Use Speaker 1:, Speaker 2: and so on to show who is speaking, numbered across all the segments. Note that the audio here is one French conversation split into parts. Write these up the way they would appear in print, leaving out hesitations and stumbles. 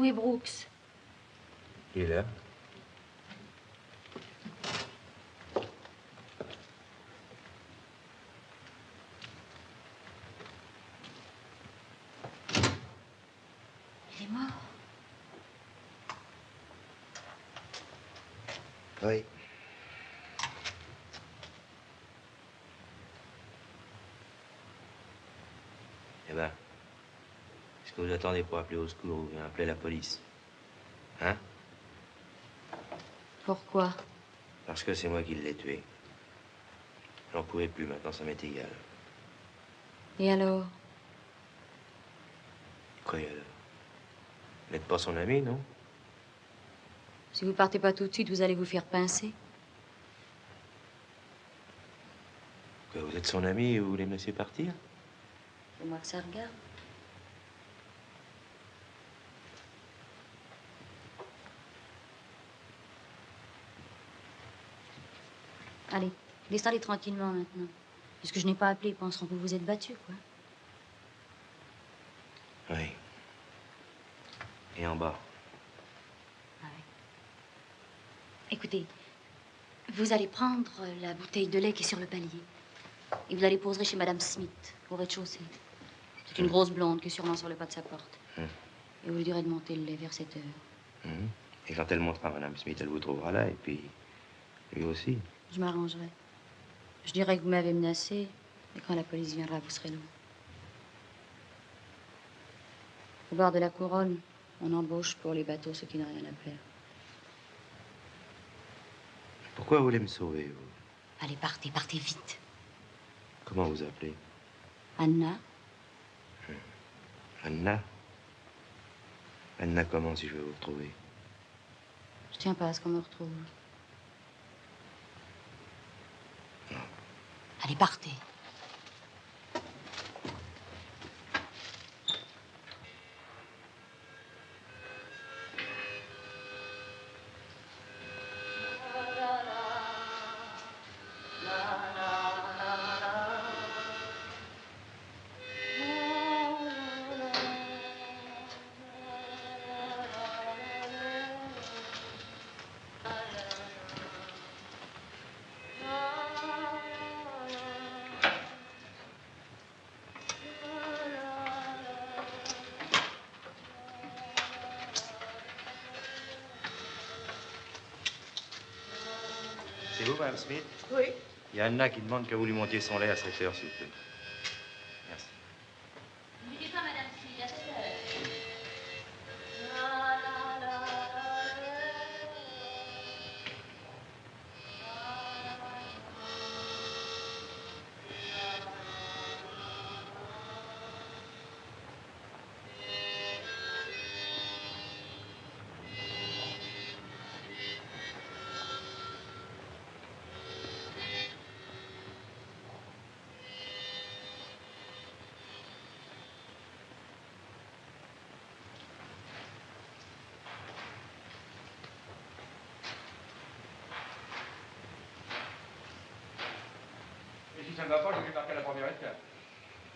Speaker 1: Où est Brooks?
Speaker 2: Il est là.
Speaker 1: Il est mort.
Speaker 2: Oui. Eh ben, est-ce que vous attendez pour appeler au secours ou bien appeler la police? Hein?
Speaker 1: Pourquoi?
Speaker 2: Parce que c'est moi qui l'ai tué. J'en pouvais plus, maintenant ça m'est égal.
Speaker 1: Et alors?
Speaker 2: Quoi alors? Vous n'êtes pas son ami, non?
Speaker 1: Si vous partez pas tout de suite, vous allez vous faire pincer.
Speaker 2: Quoi, vous êtes son ami et vous voulez me laisser partir?
Speaker 1: C'est moi que ça regarde. Allez, laissez aller tranquillement maintenant. Puisque je n'ai pas appelé, ils penseront que vous vous êtes battu, quoi.
Speaker 2: Oui. Et en bas?
Speaker 1: Ah oui. Écoutez, vous allez prendre la bouteille de lait qui est sur le palier. Et vous allez poser chez Madame Smith, au rez-de-chaussée. C'est une grosse blonde qui est sûrement sur le pas de sa porte. Et vous lui direz de monter le lait vers 7 heures.
Speaker 2: Et quand elle montera Madame Smith, elle vous trouvera là, et puis lui aussi.
Speaker 1: Je m'arrangerai. Je dirai que vous m'avez menacé, et quand la police viendra, vous serez loin. Au bord de la couronne, on embauche pour les bateaux ceux qui n'ont rien à faire.
Speaker 2: Pourquoi vous voulez me sauver, vous?
Speaker 1: Allez, partez, partez vite.
Speaker 2: Comment vous appelez?
Speaker 1: Anna?
Speaker 2: Anna? Anna comment, si je veux vous retrouver?
Speaker 1: Je tiens pas à ce qu'on me retrouve.
Speaker 2: Non.
Speaker 1: Allez, partez.
Speaker 2: C'est vous, Madame Smith?
Speaker 3: Oui.
Speaker 2: Il y a Anna qui demande que vous lui montiez son lait à 7 heures, s'il vous plaît. Merci.
Speaker 1: N'oubliez pas, Madame Smith, à 7 heures.
Speaker 4: Et si ça ne va pas, je vais marquer à la première escale.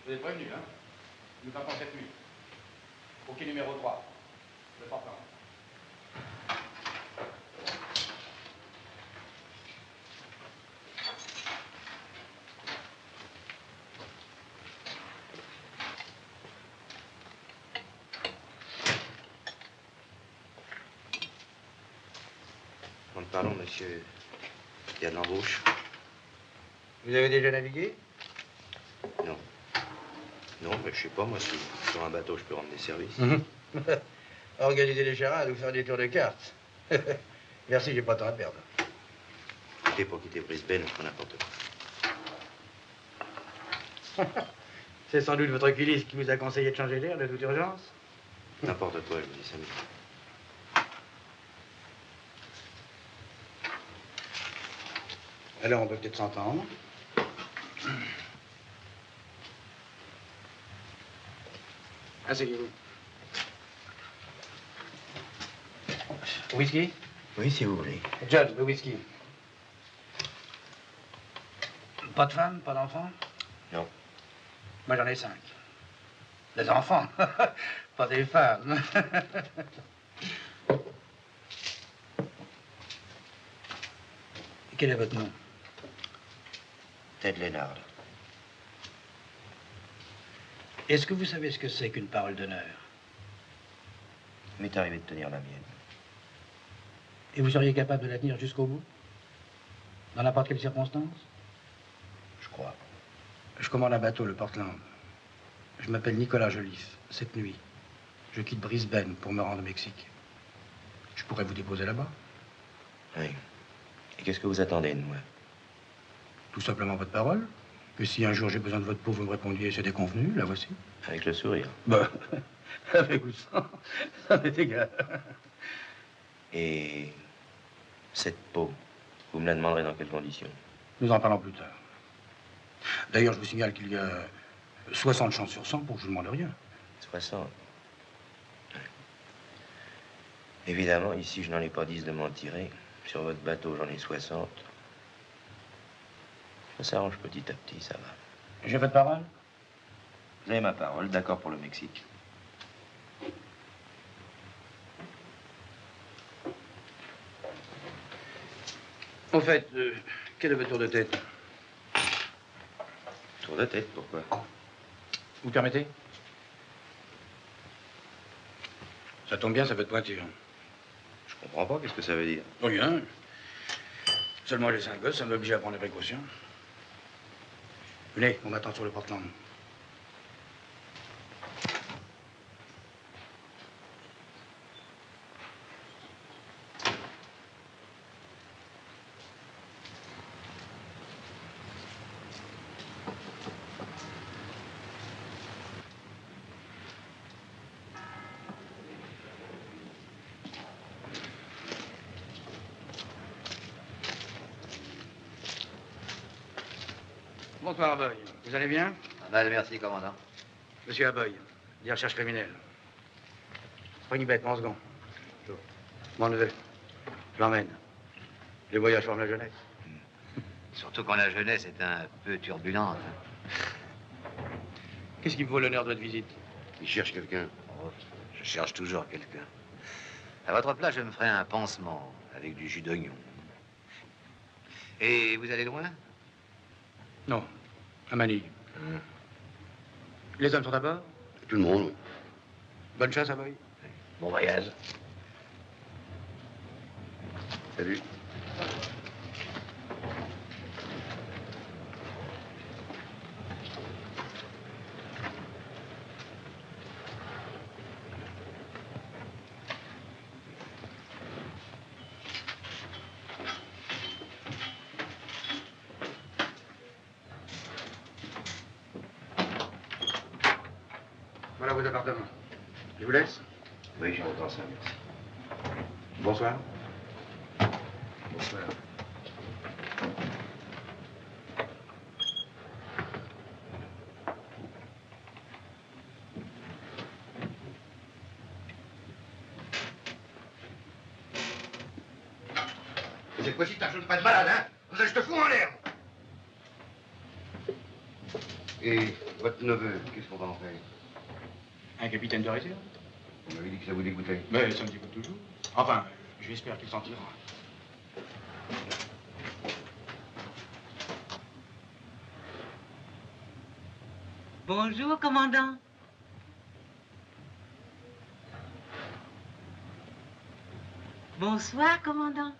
Speaker 4: Vous êtes prévenus, hein? Nous partons cette nuit. Au quai numéro 3. Le partant.
Speaker 2: Quand parlons, monsieur, il y a de l'embauche.
Speaker 4: Vous avez déjà navigué?
Speaker 2: Non. Non, mais je sais pas, moi, si sur un bateau, je peux rendre des services.
Speaker 4: Organiser les charades ou faire des tours de cartes. Merci, j'ai pas de temps à perdre.
Speaker 2: Quitter pour quitter Brisbane ou n'importe quoi.
Speaker 4: C'est sans doute votre oculiste qui vous a conseillé de changer d'air de toute urgence.
Speaker 2: N'importe quoi, je vous dis, Samy.
Speaker 4: Alors, on peut peut-être s'entendre. Asseyez-vous. Whisky?
Speaker 2: Oui, si vous voulez.
Speaker 4: Judge, le whisky. Pas de femme, pas d'enfant?
Speaker 2: Non.
Speaker 4: Moi, j'en ai 5. Des enfants, pas des femmes.
Speaker 3: Quel est votre nom?
Speaker 2: Ted Lennard.
Speaker 3: Est-ce que vous savez ce que c'est qu'une parole d'honneur?
Speaker 2: Il m'est arrivé de tenir la mienne.
Speaker 3: Et vous seriez capable de la tenir jusqu'au bout? Dans n'importe quelle circonstance?
Speaker 2: Je crois.
Speaker 3: Je commande un bateau, le Portland. Je m'appelle Nicolas Joliffe. Cette nuit, je quitte Brisbane pour me rendre au Mexique. Je pourrais vous déposer là-bas?
Speaker 2: Oui. Et qu'est-ce que vous attendez de moi?
Speaker 3: Tout simplement votre parole. Que si un jour j'ai besoin de votre peau, vous me répondiez, c'est déconvenu, la voici.
Speaker 2: Avec le sourire.
Speaker 3: Bah, avec ou sans, ça m'est égal.
Speaker 2: Et cette peau, vous me la demanderez dans quelles conditions?
Speaker 3: Nous en parlons plus tard. D'ailleurs, je vous signale qu'il y a 60 chances sur 100 pour que je ne demande rien.
Speaker 2: 60. Ouais. Évidemment, ici, je n'en ai pas 10 de m'en tirer. Sur votre bateau, j'en ai 60. Ça s'arrange petit à petit, ça va.
Speaker 3: J'ai votre parole?
Speaker 2: Vous avez ma parole, d'accord pour le Mexique.
Speaker 3: Au fait, quel est votre tour de tête?
Speaker 2: Tour de tête, pourquoi?
Speaker 3: Vous permettez? Ça tombe bien, ça fait de pointure.
Speaker 2: Je comprends pas, qu'est-ce que ça veut dire?
Speaker 3: Rien. Seulement les 5 gosses, ça m'oblige à prendre des précautions. Venez, on m'attend sur le Portland. Bonsoir, Aboy. Vous allez bien?
Speaker 5: Mal, merci, commandant.
Speaker 3: Monsieur Aboy, des recherches criminelles. Springbet, en second. Mon neveu, je l'emmène. Les voyages forment la jeunesse.
Speaker 5: Surtout quand la jeunesse est un peu turbulente.
Speaker 3: Qu'est-ce qui me vaut l'honneur de votre visite?
Speaker 5: Il cherche quelqu'un. Oh, je cherche toujours quelqu'un. À votre place, je me ferai un pansement avec du jus d'oignon. Et vous allez loin?
Speaker 3: Non, à Manille. Les hommes sont à bord?
Speaker 5: Tout le monde.
Speaker 3: Bonne chasse, Aboy.
Speaker 5: Bon voyage. Salut.
Speaker 3: Voilà vos appartements. Je vous laisse?
Speaker 2: Oui, j'entends ça, merci.
Speaker 3: Bonsoir.
Speaker 2: Bonsoir.
Speaker 5: Cette fois-ci, t'achètes pas de malade, hein? Vous allez, je te fous en l'air. Et votre neveu, qu'est-ce qu'on va en faire?
Speaker 3: Un capitaine de réserve?
Speaker 5: Vous m'avez dit que ça vous dégoûtait.
Speaker 3: Mais ça me dégoûte toujours. Enfin, j'espère qu'il s'en tirera.
Speaker 6: Bonjour, commandant. Bonsoir, commandant.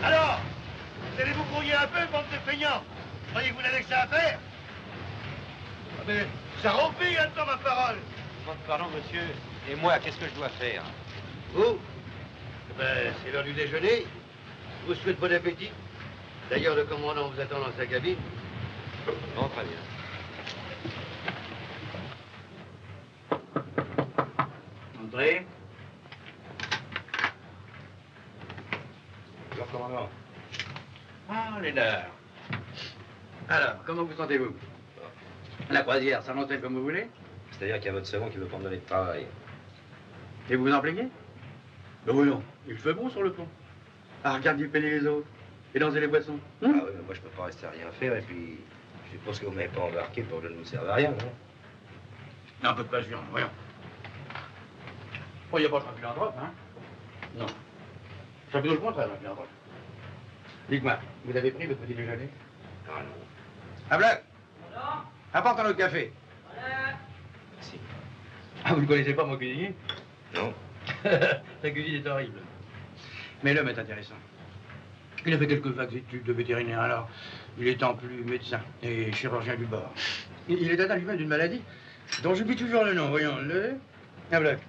Speaker 5: Alors, vous allez vous brouiller un peu, bande de feignants. Croyez que vous n'avez que ça à faire? Ah mais, ça remplit, attends ma parole.
Speaker 7: Pardon, monsieur. Et moi, qu'est-ce que je dois faire?
Speaker 5: Vous? Ben, c'est l'heure du déjeuner. Je vous souhaite bon appétit. D'ailleurs, le commandant vous attend dans sa cabine.
Speaker 7: Bon, très bien.
Speaker 3: Entrez. Ah, Lénard. Alors, comment vous sentez-vous? La croisière, ça monte comme vous voulez?
Speaker 2: C'est-à-dire qu'il y a votre second qui veut pas me donner de travail.
Speaker 3: Et vous vous en plaignez? Ben oui, non. Il fait bon sur le pont. À regarder peler les autres et lancer les poissons.
Speaker 2: Ah oui, mais moi je peux pas rester à rien faire et puis je suppose que vous m'avez pas embarqué pour que je ne vous serve à rien, non?
Speaker 3: Non, un peu de passion, voyons. Oh, il n'y a pas de philanthrope, hein? Non. C'est plutôt le contraire, un philanthrope. Dites-moi, vous avez pris votre petit déjeuner?
Speaker 2: Ah non.
Speaker 3: Ah, Black! Apporte un autre café.
Speaker 2: Merci.
Speaker 3: Ah, vous ne connaissez pas mon cuisinier?
Speaker 2: Non.
Speaker 3: Sa cuisine est horrible. Mais l'homme est intéressant. Il a fait quelques vagues études de vétérinaire, alors il est en plus médecin et chirurgien du bord. Il est atteint lui-même d'une maladie dont j'oublie toujours le nom, voyons. Ah, Black.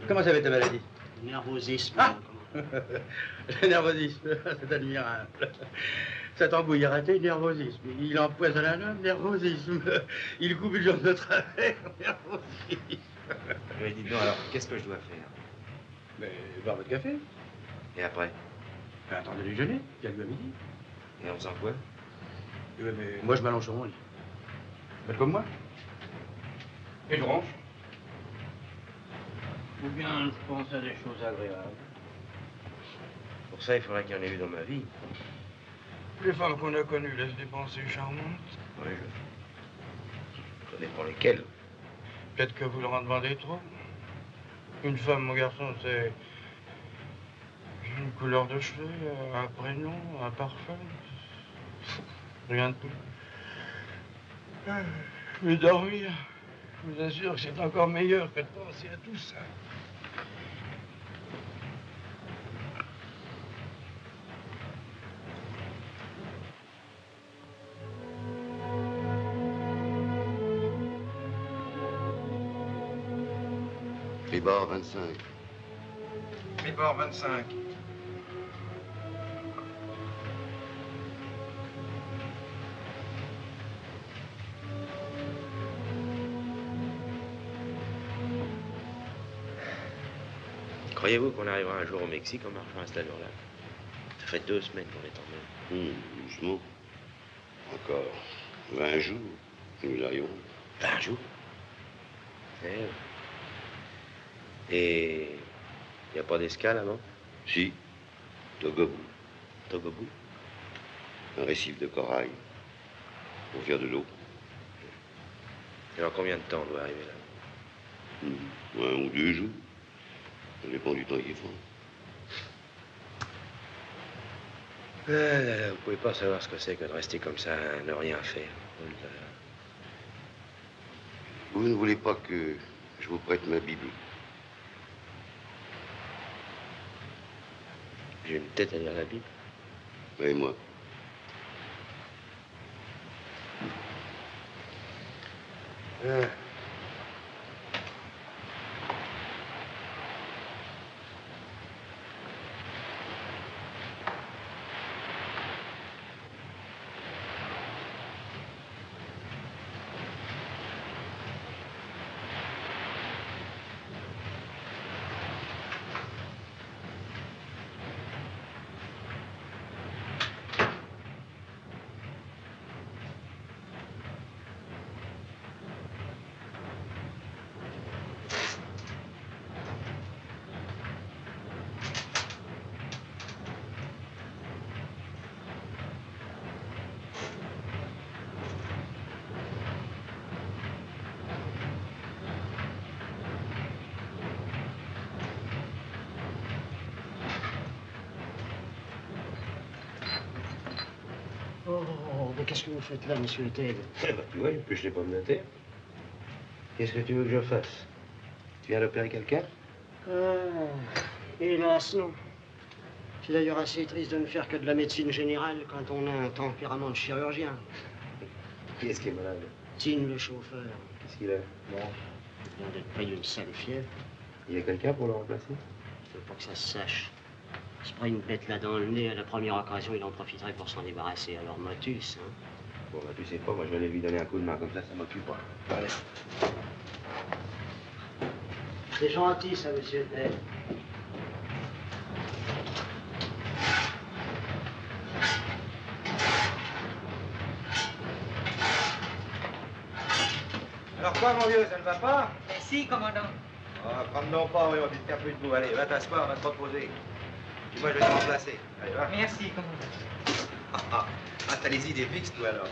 Speaker 3: Comment ça va ta maladie?
Speaker 8: Nervosisme.
Speaker 3: Ah. Le nervosisme, c'est admirable. Sa tambouille a raté, nervosisme. Il empoisonne un homme, nervosisme. Il coupe une jambe de travers, nervosisme.
Speaker 2: Mais dites donc, alors, qu'est-ce que je dois faire?
Speaker 3: Mais boire votre café.
Speaker 2: Et après?
Speaker 3: Ben, attendez le déjeuner, il y a le midi.
Speaker 2: Et en faisant quoi?
Speaker 3: Mais moi, je m'allonge sur mon lit. Faites comme moi. Et je ronge. Ou bien je pense à des choses agréables.
Speaker 2: Pour ça, il faudrait qu'il y en ait eu dans ma vie.
Speaker 3: Les femmes qu'on a connues laissent des pensées charmantes.
Speaker 2: Oui, ça dépend lesquelles.
Speaker 3: Peut-être que vous leur en demandez trop. Une femme, mon garçon, c'est une couleur de cheveux, un prénom, un parfum. Rien de plus. Je vais dormir. Je vous assure que c'est encore meilleur que de penser à tout ça.
Speaker 9: Tribord 25.
Speaker 3: Tribord 25.
Speaker 2: Croyez-vous qu'on arrivera un jour au Mexique en marchant à cette allure-là? Ça fait 2 semaines qu'on est en mer.
Speaker 9: Doucement. Encore 20 jours, nous arriverons.
Speaker 2: 20 jours? Et il n'y a pas d'escale avant?
Speaker 9: Si, Togobu,
Speaker 2: Togobu?
Speaker 9: un récif de corail, pour faire de l'eau.
Speaker 2: Et en combien de temps on doit arriver là?
Speaker 9: 1 ou 2 jours. Ça dépend du temps qu'il faut.
Speaker 2: Vous pouvez pas savoir ce que c'est que de rester comme ça, ne rien faire.
Speaker 9: Vous ne voulez pas que je vous prête ma Bible?
Speaker 2: J'ai une tête à lire la Bible.
Speaker 9: Et moi?
Speaker 8: Mais qu'est-ce que vous faites là, monsieur Ted?
Speaker 2: Eh ben, tu vois, je t'ai pas me noter. Qu'est-ce que tu veux que je fasse? Tu viens d'opérer quelqu'un?
Speaker 8: Hélas, non. C'est d'ailleurs assez triste de ne faire que de la médecine générale quand on a un tempérament de chirurgien.
Speaker 2: Qui est-ce qui est malade?
Speaker 8: Tine, le chauffeur.
Speaker 2: Qu'est-ce qu'il a?
Speaker 8: Bon, il vient d'être pris d'une sale fièvre.
Speaker 2: Il y a quelqu'un pour le remplacer?
Speaker 8: Il faut pas que ça se sache. Il se prend une bête là dans le nez, à la première occasion, il en profiterait pour s'en débarrasser. Alors, motus, hein.
Speaker 2: Bon, bah, tu sais pas, moi, je vais aller lui donner un coup de main, comme ça m'occupe pas. Allez.
Speaker 8: C'est gentil, ça, monsieur Ted.
Speaker 2: Alors quoi, mon vieux, ça ne va pas?
Speaker 6: Mais si, commandant.
Speaker 2: Ah, prends non pas, oui, on dit un peu de nous. Allez, va t'asseoir, va te reposer. Puis moi, je vais te remplacer. Allez, va.
Speaker 6: Merci, commandant.
Speaker 2: Ah, t'as les idées fixes, toi, alors.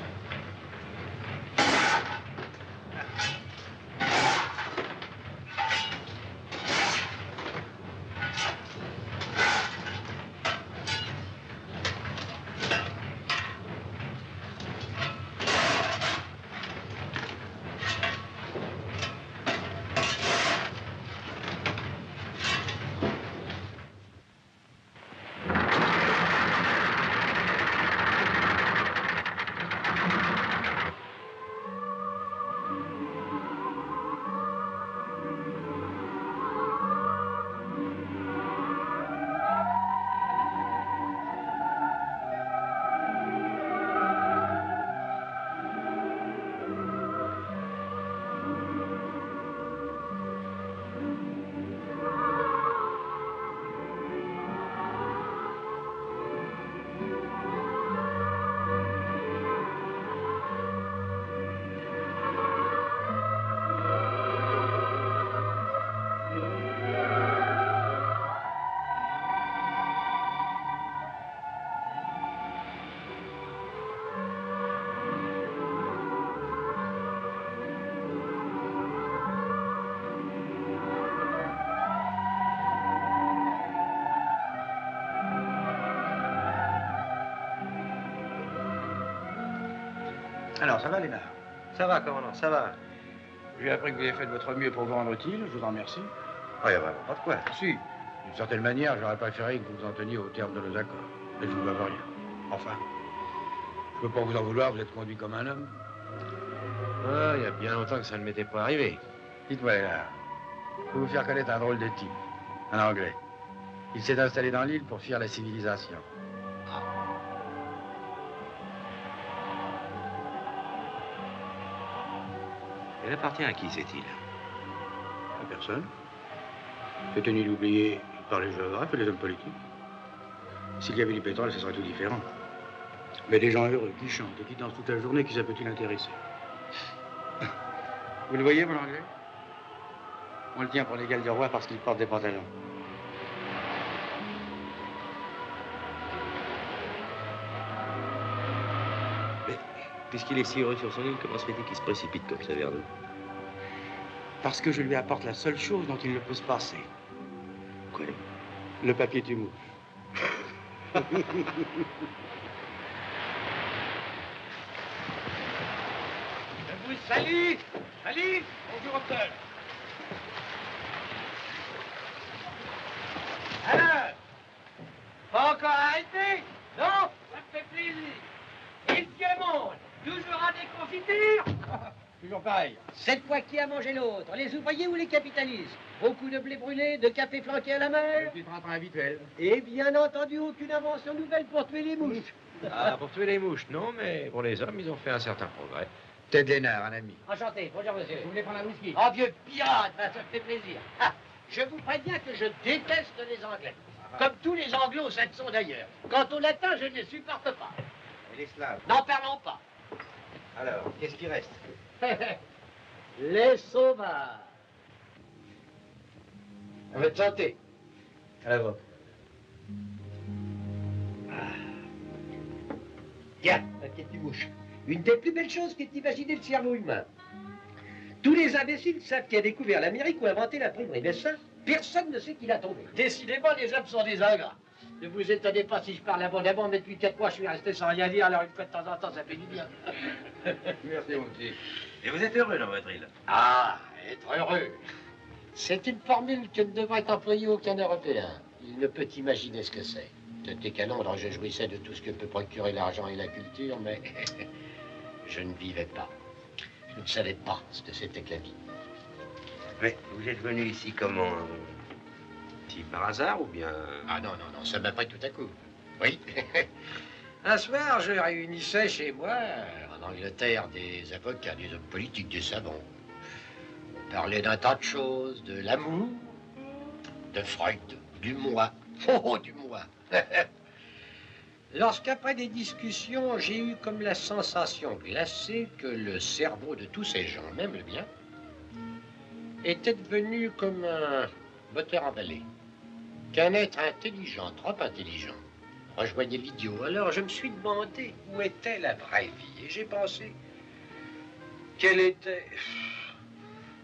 Speaker 3: Alors, ça va, Lénard?
Speaker 2: Ça va, commandant, ça va.
Speaker 3: J'ai appris que vous avez fait de votre mieux pour vous rendre utile, je vous en remercie.
Speaker 2: Oh, y a vraiment pas de quoi.
Speaker 3: Si, d'une certaine manière, j'aurais préféré que vous vous en teniez au terme de nos accords. Mais je ne vous dois rien. Enfin, je peux pas vous en vouloir, vous êtes conduit comme un homme.
Speaker 2: Ah, il y a bien longtemps que ça ne m'était pas arrivé.
Speaker 3: Dites-moi, Lénard, je peux vous faire connaître un drôle de type, un Anglais. Il s'est installé dans l'île pour fuir la civilisation.
Speaker 2: Elle appartient à qui, cette île?
Speaker 3: À personne. C'est une île oubliée par les géographes et les hommes politiques. S'il y avait du pétrole, ce serait tout différent. Mais des gens heureux qui chantent et qui dansent toute la journée, qui ça peut-il intéresser? Vous le voyez, mon Anglais? On le tient pour l'égal du roi parce qu'il porte des pantalons.
Speaker 2: Mais, puisqu'il est si heureux sur son île, comment se fait-il qu'il se précipite comme ça vers nous?
Speaker 3: Parce que je lui apporte la seule chose dont il ne peut se passer.
Speaker 2: Quoi?
Speaker 3: Le papier du mouche.
Speaker 5: Je vous salue. Salut. Bonjour, docteur. Alors, pas encore arrêté? Non, ça me fait plaisir. Et le diamant, toujours à des confitures?
Speaker 3: Toujours pareil.
Speaker 5: Cette fois, qui a mangé l'autre? Les ouvriers ou les capitalistes? Beaucoup de blé brûlé, de café flanqué à la mer?
Speaker 3: Le petit train habituel.
Speaker 5: Et bien entendu, aucune invention nouvelle pour tuer les mouches.
Speaker 2: Ah, pour tuer les mouches, non, mais pour les hommes, ils ont fait un certain progrès.
Speaker 3: Ted Lénard, un ami.
Speaker 5: Enchanté, bonjour monsieur.
Speaker 3: Vous voulez prendre un whisky?
Speaker 5: Oh, vieux pirate, ça me fait plaisir. Ah, je vous préviens que je déteste les Anglais. Comme tous les anglo-saxons d'ailleurs. Quant au latin, je ne les supporte pas.
Speaker 2: Et les Slaves?
Speaker 5: N'en parlons pas.
Speaker 2: Alors, qu'est-ce qui reste?
Speaker 5: Les sauvages.
Speaker 3: On va te chanter. À la vôtre.
Speaker 5: Tiens, ma petite mouche. Une des plus belles choses qu'ait imaginé le cerveau humain. Tous les imbéciles savent qui a découvert l'Amérique ou inventé l'imprimerie, mais ça, personne ne sait qui l'a trouvé. Décidément, les hommes sont des ingrats. Ne vous étonnez pas si je parle abondamment, mais depuis 4 mois, je suis resté sans rien dire, alors une fois de temps en temps, ça fait du bien.
Speaker 3: Merci, mon petit.
Speaker 2: Et vous êtes heureux dans votre île?
Speaker 5: Ah, être heureux. C'est une formule que ne devrait employer aucun Européen. Il ne peut imaginer ce que c'est. C'était qu'à Londres, je jouissais de tout ce que peut procurer l'argent et la culture, mais je ne vivais pas. Je ne savais pas ce que c'était que la vie.
Speaker 2: Mais vous êtes venu ici comment? Si par hasard ou bien?
Speaker 5: Ah non, non, non, ça m'a pris tout à coup. Oui. Un soir, je réunissais chez moi, en Angleterre, des avocats, des hommes politiques, des savants. On parlait d'un tas de choses, de l'amour, de Freud, du moi. Oh, du moi. Lorsqu'après des discussions, j'ai eu comme la sensation glacée que le cerveau de tous ces gens, même le mien, était devenu comme un moteur emballé. Qu'un être intelligent, trop intelligent, rejoignait l'idiot. Alors je me suis demandé où était la vraie vie. Et j'ai pensé qu'elle était...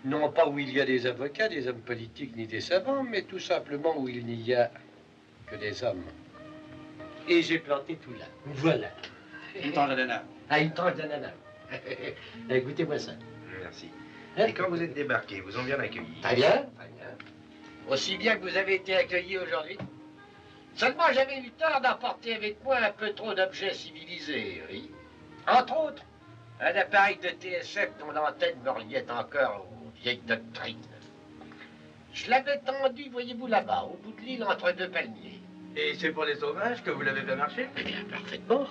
Speaker 5: Non pas où il y a des avocats, des hommes politiques, ni des savants, mais tout simplement où il n'y a que des hommes. Et j'ai planté tout là. Voilà.
Speaker 3: Une tranche d'ananas.
Speaker 5: Ah, une tranche d'ananas. Goûtez-moi ça.
Speaker 2: Merci.
Speaker 5: Hein?
Speaker 2: Et quand vous êtes débarqués, vous ont bien accueilli?
Speaker 5: Très bien, très bien. Aussi bien que vous avez été accueillis aujourd'hui. Seulement, j'avais eu tort d'emporter avec moi un peu trop d'objets civilisés, oui. Entre autres, un appareil de TSF dont l'antenne me reliait encore aux vieilles doctrines. Je l'avais tendu, voyez-vous, là-bas, au bout de l'île, entre deux palmiers.
Speaker 3: Et c'est pour les sauvages que vous l'avez fait marcher?
Speaker 5: Eh bien, parfaitement.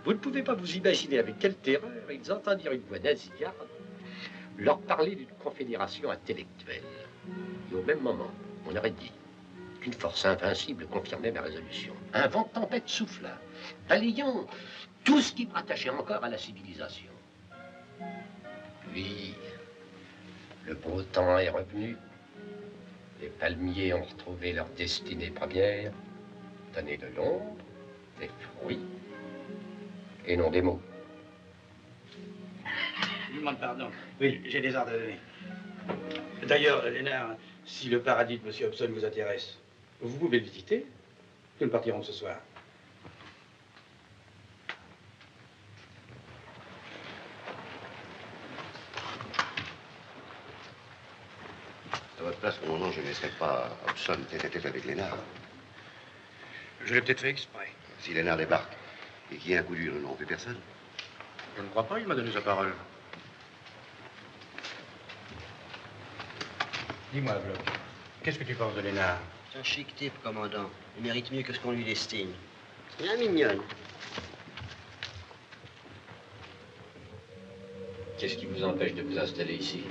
Speaker 5: Vous ne pouvez pas vous imaginer avec quelle terreur ils entendirent une voix nasillarde leur parler d'une confédération intellectuelle. Et au même moment, on aurait dit qu'une force invincible confirmait ma résolution. Un vent de tempête souffla, balayant tout ce qui me rattachait encore à la civilisation. Puis, le beau temps est revenu. Les palmiers ont retrouvé leur destinée première, donner de l'ombre, des fruits, et non des mots.
Speaker 3: Je vous demande pardon. Oui, j'ai des ordres à donner. D'ailleurs, Lénard, si le paradis de M. Hobson vous intéresse, vous pouvez le visiter. Nous partirons ce soir.
Speaker 9: À votre place, commandant, je ne laisserai pas Hobson tête à tête avec Lénard.
Speaker 3: Je l'ai peut-être fait exprès.
Speaker 9: Si Lénard débarque et qu'il y ait un coup dur, nous n'aurons plus personne.
Speaker 3: Je ne crois pas, il m'a donné sa parole. Dis-moi, Bloch, qu'est-ce que tu penses de Lénard?
Speaker 8: C'est un chic type, commandant. Il mérite mieux que ce qu'on lui destine. Il est mignonne.
Speaker 5: Qu'est-ce qui vous empêche de vous installer ici?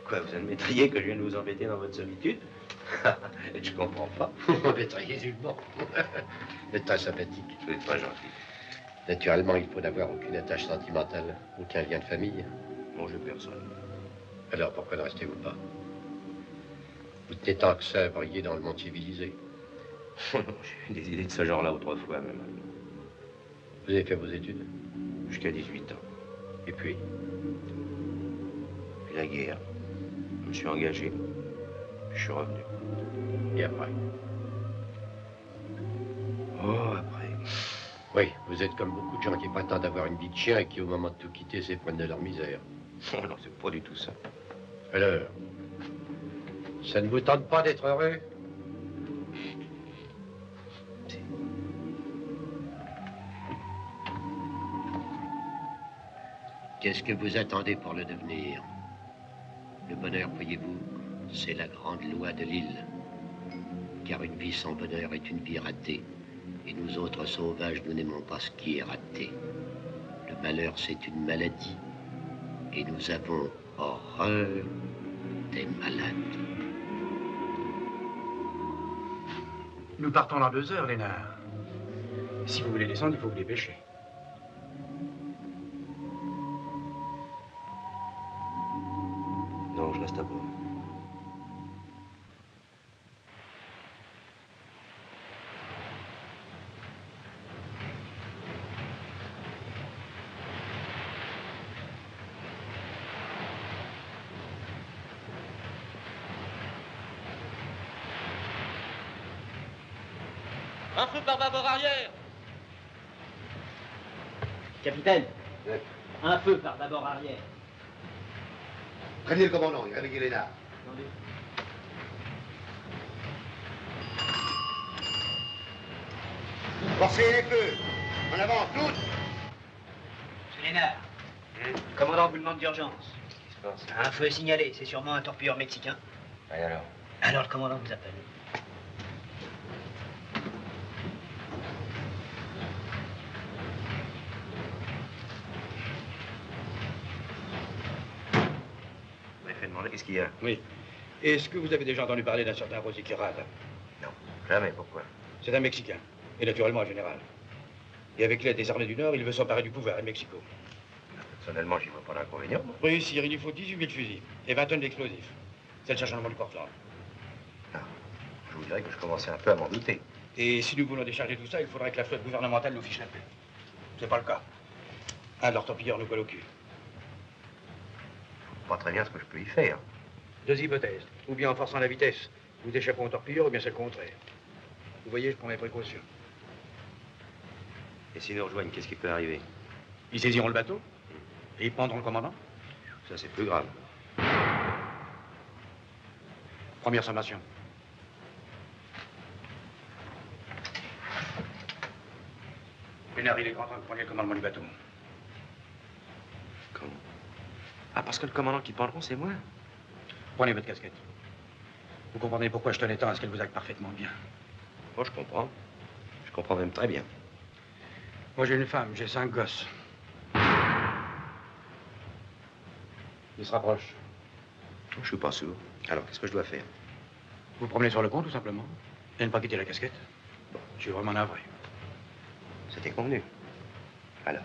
Speaker 2: Quoi, vous admettriez que je viens de vous embêter dans votre solitude? Je comprends pas.
Speaker 5: Vous m'embêteriez nullement. Vous êtes très sympathique.
Speaker 2: Vous êtes pas gentil.
Speaker 5: Naturellement, il faut n'avoir aucune attache sentimentale, aucun lien de famille.
Speaker 2: Bon, je personne.
Speaker 5: Alors pourquoi ne restez-vous pas? Vous tenez tant que ça à briller dans le monde civilisé.
Speaker 2: J'ai eu des idées de ce genre-là autrefois même.
Speaker 5: Vous avez fait vos études?
Speaker 2: Jusqu'à 18 ans.
Speaker 5: Et puis?
Speaker 2: Puis la guerre. Je me suis engagé. Puis je suis revenu.
Speaker 5: Et après?
Speaker 2: Oh, après.
Speaker 5: Oui, vous êtes comme beaucoup de gens qui prétendent avoir une vie de chien et qui, au moment de tout quitter, s'éprennent de leur misère.
Speaker 2: Oh non, c'est pas du tout ça.
Speaker 5: Alors, ça ne vous tente pas d'être heureux? Qu'est-ce que vous attendez pour le devenir? Le bonheur, voyez-vous, c'est la grande loi de l'île. Car une vie sans bonheur est une vie ratée. Et nous autres sauvages, nous n'aimons pas ce qui est raté. Le malheur, c'est une maladie. Et nous avons horreur des malades.
Speaker 3: Nous partons dans 2 heures, Lénard. Si vous voulez descendre, il faut vous dépêcher.
Speaker 2: Non, je reste à bord.
Speaker 6: Un feu par bâbord arrière.
Speaker 8: Capitaine,
Speaker 9: Ouais.
Speaker 8: un feu par bâbord arrière.
Speaker 9: Prévenez le commandant, il réveille Lénard.
Speaker 8: Attendez.
Speaker 9: Forcez les feux. En avant, toutes.
Speaker 6: C'est Lénard. Le commandant vous demande d'urgence.
Speaker 2: Qu'est-ce qui se passe?
Speaker 6: Un feu signalé, c'est sûrement un torpilleur mexicain.
Speaker 2: Et alors?
Speaker 6: Alors le commandant vous appelle.
Speaker 2: Vous m'avez fait demander qu'est-ce qu'il y a?
Speaker 3: Oui. Est-ce que vous avez déjà entendu parler d'un certain Rosy Quirade?
Speaker 2: Non, jamais. Pourquoi?
Speaker 3: C'est un Mexicain, et naturellement un général. Et avec l'aide des armées du Nord, il veut s'emparer du pouvoir à Mexico.
Speaker 9: Personnellement, j'y vois pas d'inconvénient.
Speaker 3: Réussir, il lui faut 18 000 fusils et 20 tonnes d'explosifs. C'est le chargement du Portland.
Speaker 9: Ah, je vous dirais que je commençais un peu à m'en douter.
Speaker 3: Et si nous voulons décharger tout ça, il faudrait que la flotte gouvernementale nous fiche la paix. C'est pas le cas. Un de leurs torpilleurs nous colle au cul.
Speaker 9: Pas très bien ce que je peux y faire.
Speaker 3: Deux hypothèses. Ou bien en forçant la vitesse, nous échappons au torpilleur, ou bien c'est le contraire. Vous voyez, je prends mes précautions.
Speaker 2: Et s'ils nous rejoignent, qu'est-ce qui peut arriver?
Speaker 3: Ils saisiront le bateau et ils prendront le commandant.
Speaker 2: Ça, c'est plus grave.
Speaker 3: Première sommation. Lénard, il est grand temps que vous preniez le commandement du bateau.
Speaker 2: Comment? Ah, parce que le commandant qui prendront, c'est moi.
Speaker 3: Prenez votre casquette. Vous comprenez pourquoi je tenais tant à ce qu'elle vous aille parfaitement bien.
Speaker 2: Moi, je comprends. Je comprends même très bien.
Speaker 3: Moi, j'ai une femme, j'ai 5 gosses. Il se rapproche.
Speaker 2: Je suis pas sourd. Alors, qu'est-ce que je dois faire?
Speaker 3: Vous promenez sur le pont, tout simplement. Et ne pas quitter la casquette. Bon, je suis vraiment navré.
Speaker 2: C'était convenu. Alors.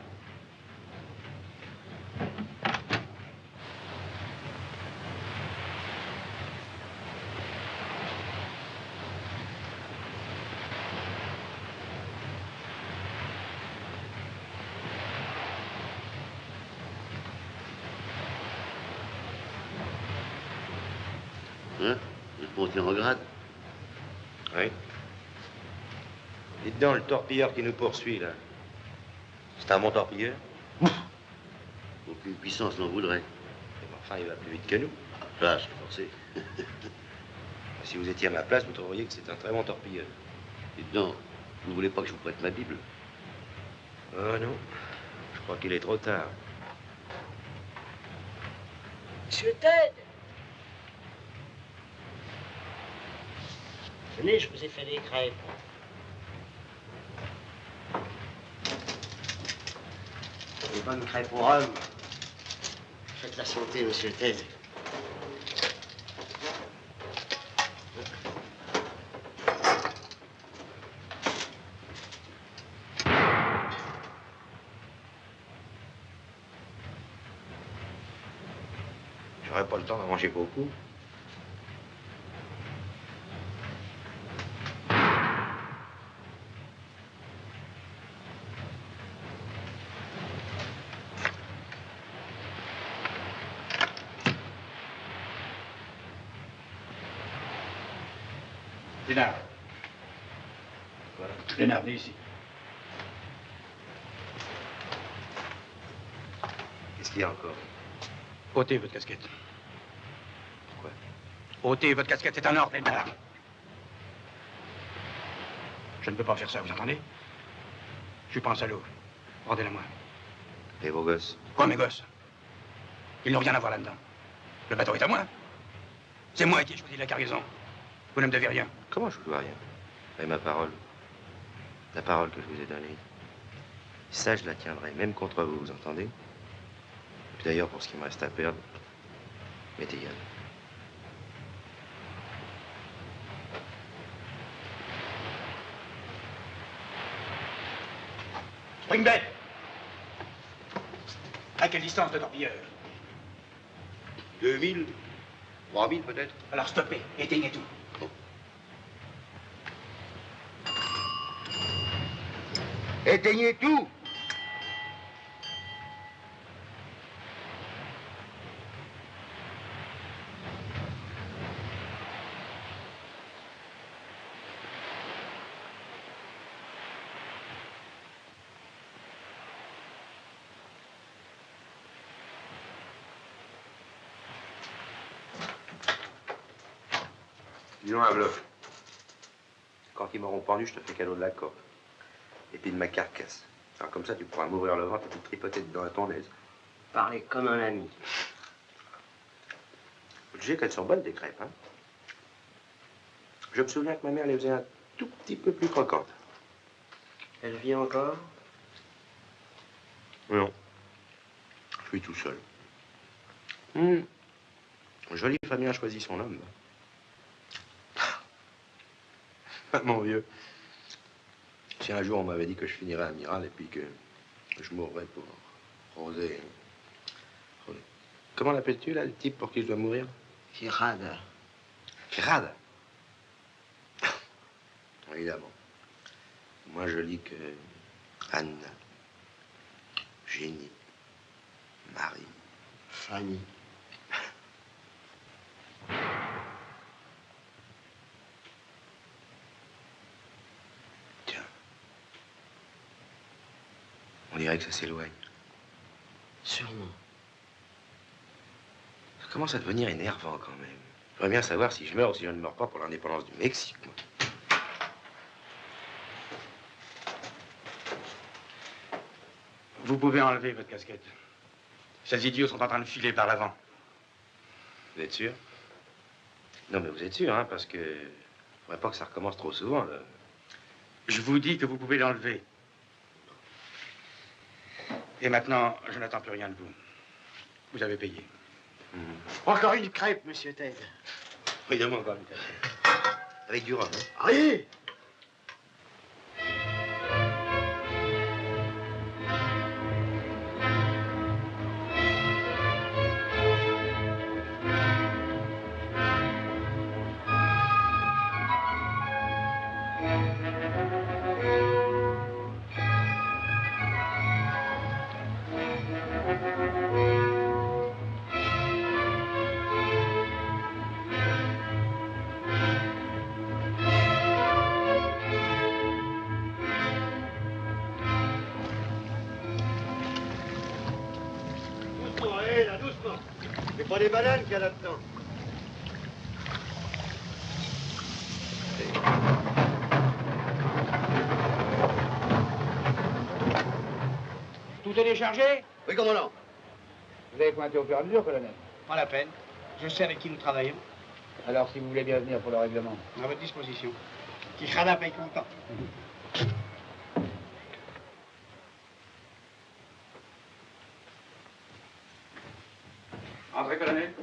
Speaker 9: Hein? Vous êtes monté en grade?
Speaker 2: Oui. Dites donc, le torpilleur qui nous poursuit, là. C'est un bon torpilleur?
Speaker 9: Aucune puissance n'en voudrait.
Speaker 2: Mais enfin, il va plus vite que nous.
Speaker 9: Ça, c'est forcé.
Speaker 2: Si vous étiez à ma place, vous trouveriez que c'est un très bon torpilleur.
Speaker 9: Dites donc, vous voulez pas que je vous prête ma Bible?
Speaker 2: Oh non. Je crois qu'il est trop tard.
Speaker 8: Monsieur Ted! Venez, je vous ai fait des crêpes. Des bonnes crêpes au rhum. Faites la santé, monsieur Ted.
Speaker 2: J'aurais pas le temps d'en manger beaucoup.
Speaker 3: Lénard.
Speaker 2: Quoi?
Speaker 3: Lénard, venez ici.
Speaker 2: Qu'est-ce qu'il y a encore?
Speaker 3: Ôtez votre casquette.
Speaker 2: Pourquoi?
Speaker 3: Ôtez votre casquette, c'est un ordre, Lénard. Je ne peux pas faire ça, vous entendez? Je suis pas un salaud. Rendez-la moi.
Speaker 2: Et vos gosses?
Speaker 3: Quoi, mes gosses? Ils n'ont rien à voir là-dedans. Le bateau est à moi. C'est moi qui ai choisi la cargaison. Vous ne me devez rien.
Speaker 2: Comment je vous dois rien? Et ma parole? La parole que je vous ai donnée. Ça, je la tiendrai, même contre vous, vous entendez? Puis d'ailleurs, pour ce qui me reste à perdre, mettez y.
Speaker 3: Springback! À quelle distance de torpilleur?
Speaker 9: 2000? 3000 peut-être?
Speaker 3: Alors stoppez, éteignez tout.
Speaker 9: Éteignez tout!
Speaker 2: Dis-donc un bluff. Quand ils m'auront pendu, je te fais cadeau de la coque. Et puis de ma carcasse. Alors comme ça, tu pourras m'ouvrir le ventre et te tripoter dedans à ton aise.
Speaker 8: Parlez comme un ami.
Speaker 2: Faut te dire qu'elles sont bonnes, tes crêpes, hein. Je me souviens que ma mère les faisait un tout petit peu plus croquantes.
Speaker 8: Elle vit encore?
Speaker 2: Non. Je suis tout seul. Jolie famille a choisi son homme. Mon vieux. Si un jour on m'avait dit que je finirais amiral et puis que je mourrais pour Rosé, Comment l'appelles-tu, là, le type pour qui je dois mourir?
Speaker 8: Firada.
Speaker 2: Firada? Évidemment. Moins joli que Anna, Génie, Marie,
Speaker 8: Fanny.
Speaker 2: Tiens. On dirait que ça s'éloigne.
Speaker 8: Sûrement.
Speaker 2: Ça commence à devenir énervant quand même. J'aimerais bien savoir si je meurs ou si je ne meurs pas pour l'indépendance du Mexique, moi.
Speaker 3: Vous pouvez enlever votre casquette. Ces idiots sont en train de filer par l'avant.
Speaker 2: Vous êtes sûr? Non, mais vous êtes sûr, hein, parce que... faudrait pas que ça recommence trop souvent, là.
Speaker 3: Je vous dis que vous pouvez l'enlever. Et maintenant, je n'attends plus rien de vous. Vous avez payé.
Speaker 8: Encore une crêpe, monsieur Ted.
Speaker 2: Oui, donne-moi encore une crêpe. Avec du rhum, hein?
Speaker 8: Allez!
Speaker 5: Pas des bananes qu'il y a là-dedans.
Speaker 3: Tout téléchargé?
Speaker 5: Oui, commandant.
Speaker 3: Vous avez pointé au fur et à mesure, colonel?
Speaker 6: Pas la peine. Je sais avec qui nous travaillons.
Speaker 3: Alors, si vous voulez bien venir pour le règlement.
Speaker 6: À votre disposition. Quijada paye content.
Speaker 3: Entrez, colonel.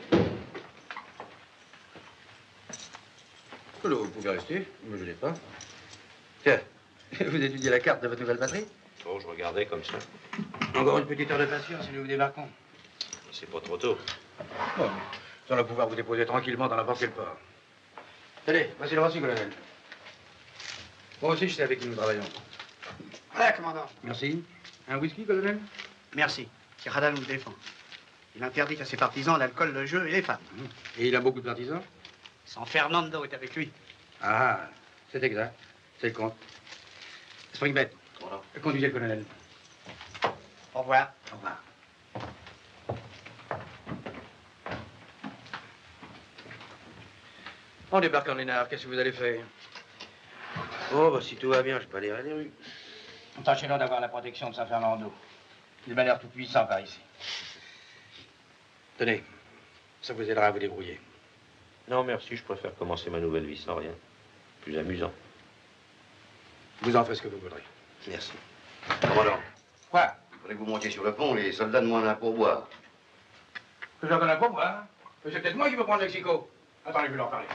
Speaker 3: Vous pouvez rester, ne me gênez pas. Tiens, vous étudiez la carte de votre nouvelle patrie?
Speaker 2: Bon, je regardais comme ça.
Speaker 3: Encore une petite heure de patience et nous vous débarquons.
Speaker 2: C'est pas trop tôt.
Speaker 3: Bon, nous allons pouvoir vous déposer tranquillement dans n'importe quel port. Tenez, voici le reçu, colonel. Moi aussi, je sais avec qui nous travaillons.
Speaker 6: Voilà, commandant.
Speaker 3: Merci. Un whisky, colonel?
Speaker 6: Merci. Quijada nous défend. Il interdit à ses partisans l'alcool, le jeu et les femmes.
Speaker 3: Et il a beaucoup de partisans?
Speaker 6: San Fernando est avec lui.
Speaker 3: Ah, c'est exact. C'est le compte. Springbet, conduisez le colonel.
Speaker 6: Au revoir.
Speaker 3: Au revoir. On débarque en Hénard, qu'est-ce que vous allez faire?
Speaker 2: Oh, bah, si tout va bien, je peux aller à les rues.
Speaker 3: Tâchez-donc d'avoir la protection de San Fernando. Il m'a l'air tout puissant par ici. Tenez, ça vous aidera à vous débrouiller.
Speaker 2: Non, merci, je préfère commencer ma nouvelle vie sans rien. Plus amusant.
Speaker 3: Vous en ferez ce que vous voudrez.
Speaker 2: Merci.
Speaker 9: Commandant,
Speaker 3: Quoi?
Speaker 9: il faudrait que vous montiez sur le pont, les soldats demandent un pourboire.
Speaker 3: Que j'en donne un pour boire? C'est peut-être moi qui veux prendre Mexico. Attendez, je vais leur parler.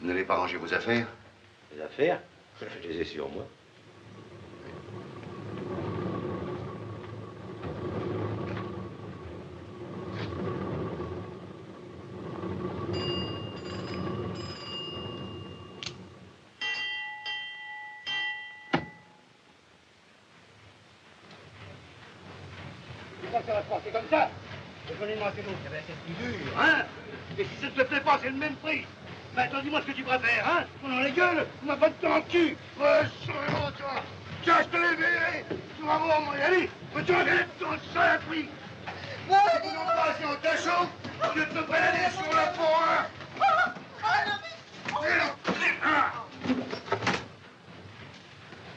Speaker 9: Vous n'allez pas ranger vos affaires?
Speaker 2: Les affaires, je les ai sur moi.
Speaker 5: Ça va se passer comme ça. Donnez-moi ces autres, ça va être plus dur, hein? Et si ça ne te plaît pas, c'est le même prix. Maintenant, dis-moi ce que tu préfères, hein? On a les gueules, on m'a pas de temps en cul. Ouais, sûrement, toi. Tiens, je te l'ai verré. Tu vas voir, mon ami. Mais tu vas être dans le seul prix. Non, pas si on t'achauffe, au lieu de te balader sur le pont, hein?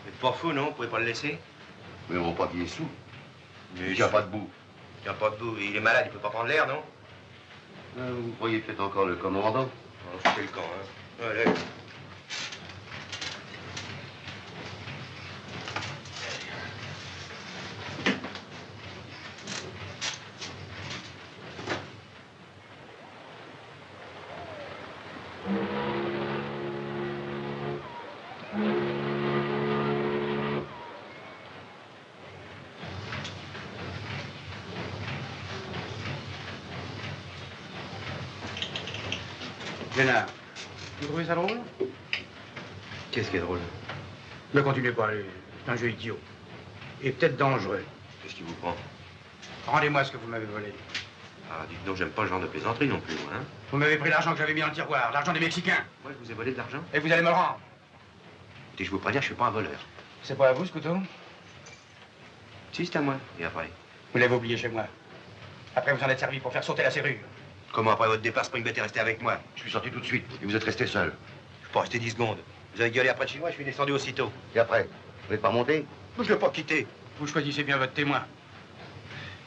Speaker 2: Vous êtes pas fou, non? Vous pouvez pas le laisser?
Speaker 9: Mais mon papier est sous.
Speaker 2: Mais
Speaker 9: Il n'y a pas de bout.
Speaker 2: Il tient pas debout. Il est malade, il peut pas prendre l'air, non?
Speaker 9: Vous croyez peut-être encore le commandant?
Speaker 2: C'est le camp, hein. Allez.
Speaker 3: Lénard, vous trouvez ça drôle?
Speaker 2: Qu'est-ce qui est drôle?
Speaker 3: Ne continuez pas, c'est un jeu idiot. Et peut-être dangereux.
Speaker 2: Qu'est-ce qui vous prend?
Speaker 3: Rendez-moi ce que vous m'avez volé.
Speaker 2: Ah, dites donc, j'aime pas le genre de plaisanterie non plus, moi, hein.
Speaker 3: Vous m'avez pris l'argent que j'avais mis dans le tiroir, l'argent des Mexicains.
Speaker 2: Moi, je vous ai volé de l'argent?
Speaker 3: Et vous allez me le rendre.
Speaker 2: Écoutez, je vous préviens, je suis pas un voleur.
Speaker 3: C'est pas à vous, ce couteau?
Speaker 2: Si, c'est à moi. Et après?
Speaker 3: Vous l'avez oublié chez moi. Après, vous en êtes servi pour faire sauter la serrure.
Speaker 2: Comment, après votre départ, Springbet est resté avec moi? Je suis sorti tout de suite, et vous êtes resté seul. Je suis pas resté 10 secondes. Vous avez gueulé après de chez moi, je suis descendu aussitôt.
Speaker 9: Et après, vous n'êtes pas monté?
Speaker 2: Je l'ai pas quitté.
Speaker 3: Vous choisissez bien votre témoin.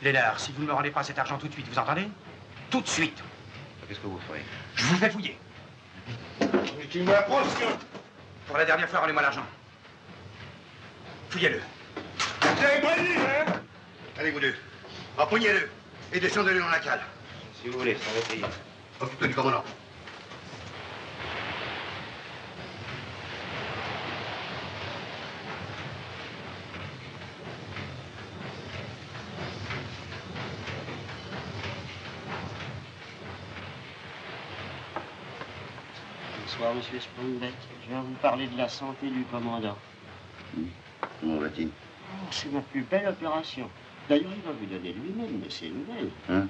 Speaker 3: Lénard, si vous ne me rendez pas cet argent tout de suite, vous entendez? Tout de suite.
Speaker 2: Qu'est-ce que vous ferez?
Speaker 3: Je vous fais fouiller. Pour la dernière fois, rendez-moi l'argent. Fouillez-le.
Speaker 9: Vous avez prévenu, hein? Allez, vous deux, empoignez-le et descendez-le dans la cale.
Speaker 2: Si vous voulez, sans essayer.
Speaker 9: Occupe-toi du commandant.
Speaker 8: Bonsoir, monsieur Springbet. Je viens vous parler de la santé du commandant.
Speaker 9: Comment va-t-il?
Speaker 8: Oh, c'est ma plus belle opération. D'ailleurs, il va vous donner lui-même de ses nouvelles.
Speaker 9: Hein?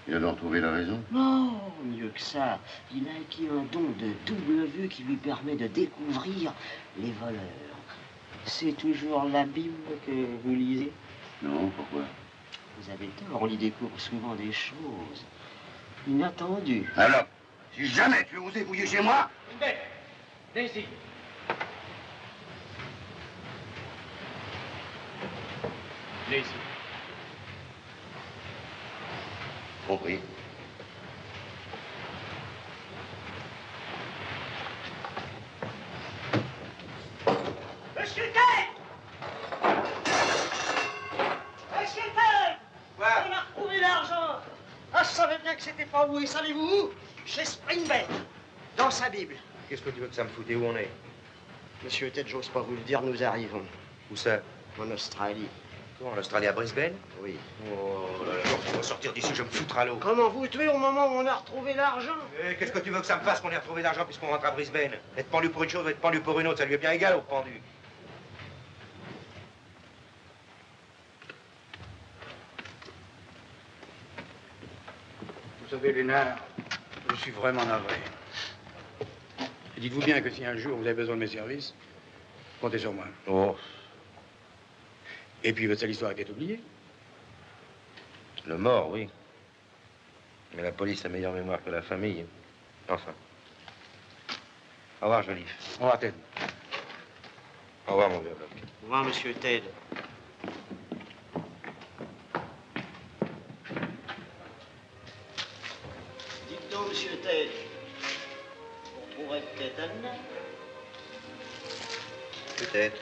Speaker 9: Il a donc trouvé la raison?
Speaker 8: Non, mieux que ça. Il a acquis un don de double vue qui lui permet de découvrir les voleurs. C'est toujours la Bible que vous lisez?
Speaker 9: Non, pourquoi?
Speaker 8: Vous avez tort, on y découvre souvent des choses inattendues.
Speaker 9: Alors, si jamais tu osais fouiller chez moi...
Speaker 3: Viens ici. Viens ici.
Speaker 9: Compris.
Speaker 5: Monsieur Ted! Monsieur Ted!
Speaker 3: Quoi?
Speaker 5: On a retrouvé l'argent! Ah, je savais bien que c'était pas vous, et savez-vous où? Chez Springbet, dans sa Bible.
Speaker 2: Qu'est-ce que tu veux que ça me foute? Et où on est?
Speaker 8: Monsieur Ted, j'ose pas vous le dire, nous arrivons.
Speaker 2: Où ça?
Speaker 8: En Australie.
Speaker 2: Quoi, en Australie, à Brisbane?
Speaker 8: Oui.
Speaker 2: Oh là là, je vais sortir d'ici, je vais me foutre à l'eau.
Speaker 8: Comment vous tuez au moment où on a retrouvé l'argent?
Speaker 2: Qu'est-ce que tu veux que ça me fasse qu'on ait retrouvé l'argent puisqu'on rentre à Brisbane? Être pendu pour une chose ou être pendu pour une autre, ça lui est bien égal au pendu.
Speaker 3: Vous savez, Lénard, je suis vraiment navré. Et dites-vous bien que si un jour vous avez besoin de mes services, comptez sur moi.
Speaker 2: Oh,
Speaker 3: Et puis votre sale histoire était oubliée.
Speaker 2: le mort, oui. Mais la police a meilleure mémoire que la famille. Enfin. Au revoir, Joliffe.
Speaker 3: Au revoir, Ted.
Speaker 2: Au revoir, mon vieux Locke.
Speaker 8: Au revoir, monsieur Ted. Dites donc, monsieur Ted, vous retrouverez peut-être Anna?
Speaker 2: Peut-être.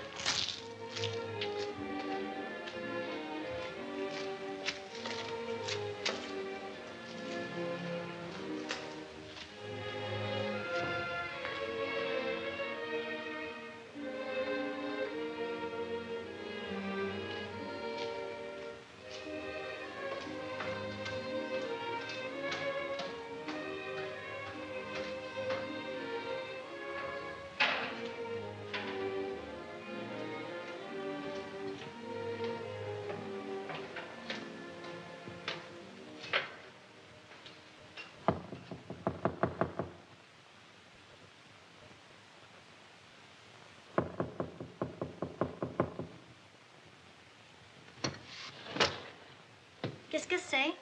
Speaker 1: Qu'est-ce que c'est?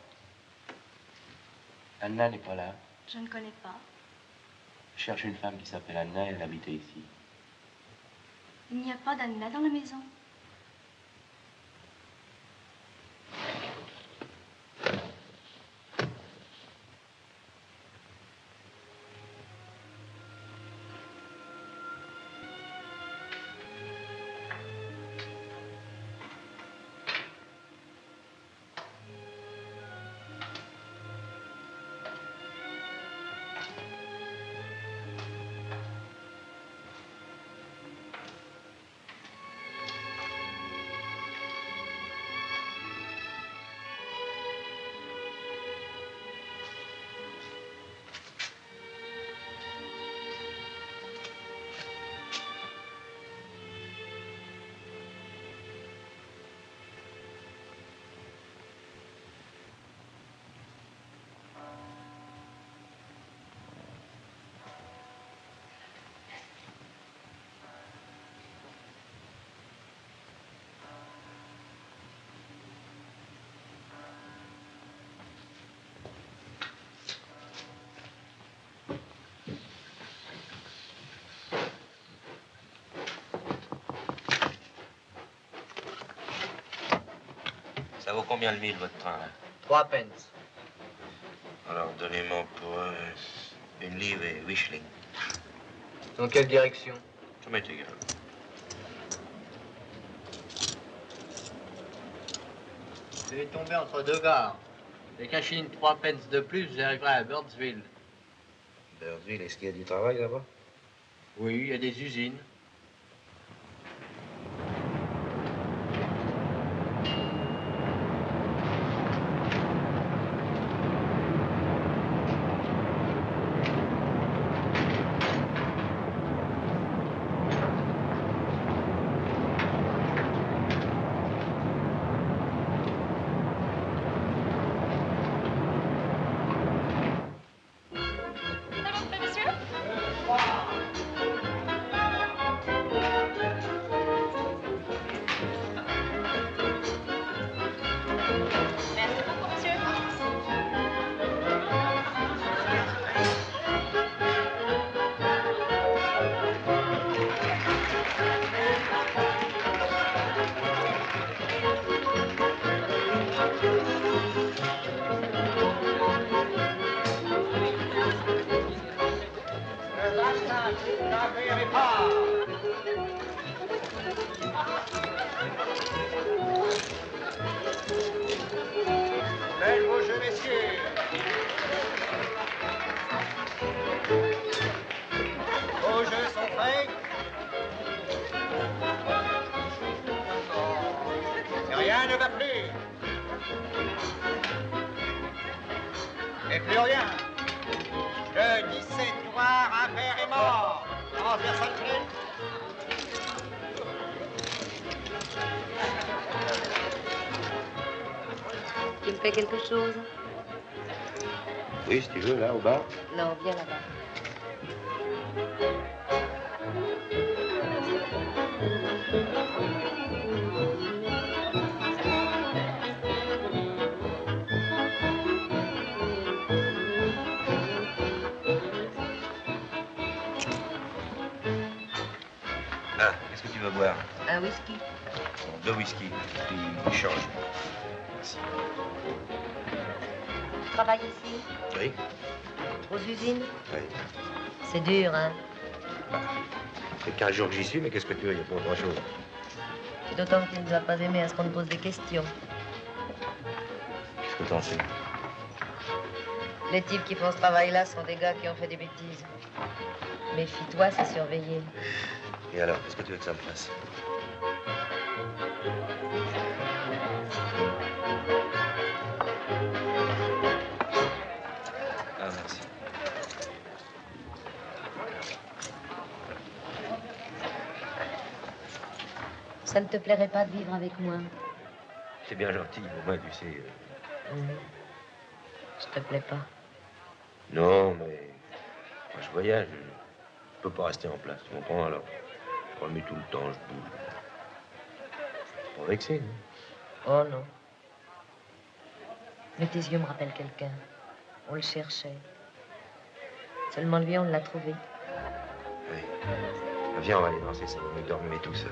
Speaker 7: Anna n'est pas là.
Speaker 1: Je ne connais pas.
Speaker 7: Je cherche une femme qui s'appelle Anna et elle habitait ici.
Speaker 1: Il n'y a pas d'Anna dans la maison.
Speaker 2: vaut combien le mille, votre train, là?
Speaker 10: 3 pence.
Speaker 2: Alors, donnez-moi pour 1 livre et 8 shillings.
Speaker 10: Dans quelle direction?
Speaker 2: Ça m'est égal.
Speaker 10: Vous allez tomber entre deux gares. Avec 1 shilling 3 pence de plus, vous arriverez à Birdsville.
Speaker 2: Birdsville, est-ce qu'il y a du travail là-bas?
Speaker 10: Oui, il y a des usines.
Speaker 1: Tu me fais quelque chose?
Speaker 2: Oui, si tu veux, là, au bar.
Speaker 1: Non, viens là-bas.
Speaker 2: Ah, qu'est-ce que tu veux boire?
Speaker 1: Un whisky.
Speaker 2: Bon, 2 whisky, puis change. Merci.
Speaker 1: Tu travailles ici?
Speaker 2: Oui?
Speaker 1: Aux usines?
Speaker 2: Oui.
Speaker 1: C'est dur, hein?
Speaker 2: Bah, ça fait 15 jours que j'y suis, mais qu'est-ce que tu veux, il n'y a pas grand-chose.
Speaker 1: D'autant que tu ne dois pas aimer à ce qu'on te pose des questions.
Speaker 2: Qu'est-ce que t'en sais?
Speaker 1: Les types qui font ce travail-là sont des gars qui ont fait des bêtises. Méfie-toi, c'est surveillé.
Speaker 2: Et alors, qu'est-ce que tu veux que ça me fasse? Ah, merci.
Speaker 1: Ça ne te plairait pas de vivre avec moi?
Speaker 2: C'est bien gentil, mais moi, tu sais...
Speaker 1: Je te plais pas.
Speaker 2: Non, mais... Moi, je voyage. Je peux pas rester en place, tu comprends? Alors, je remets tout le temps, je bouge. Pas vexé, non?
Speaker 1: Oh non. Mais tes yeux me rappellent quelqu'un. On le cherchait. Seulement lui, on l'a trouvé.
Speaker 2: Oui. Viens, on va aller danser, ça va mieux dormir tout seul.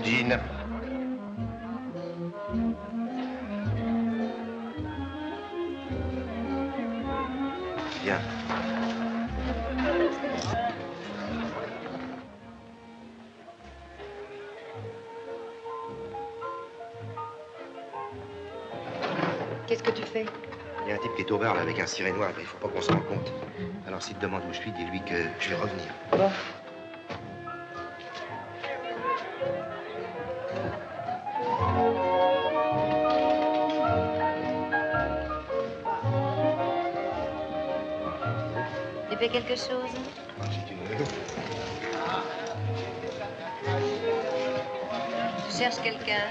Speaker 2: Jean. Viens.
Speaker 1: Qu'est-ce que tu fais?
Speaker 2: Il y a un type qui est au bar, là, avec un ciré noir, mais il faut pas qu'on se rende compte. Alors, s'il te demande où je suis, dis-lui que je vais revenir.
Speaker 1: Bon. Tu fais quelque chose?
Speaker 2: Si tu veux.
Speaker 1: Tu cherches quelqu'un?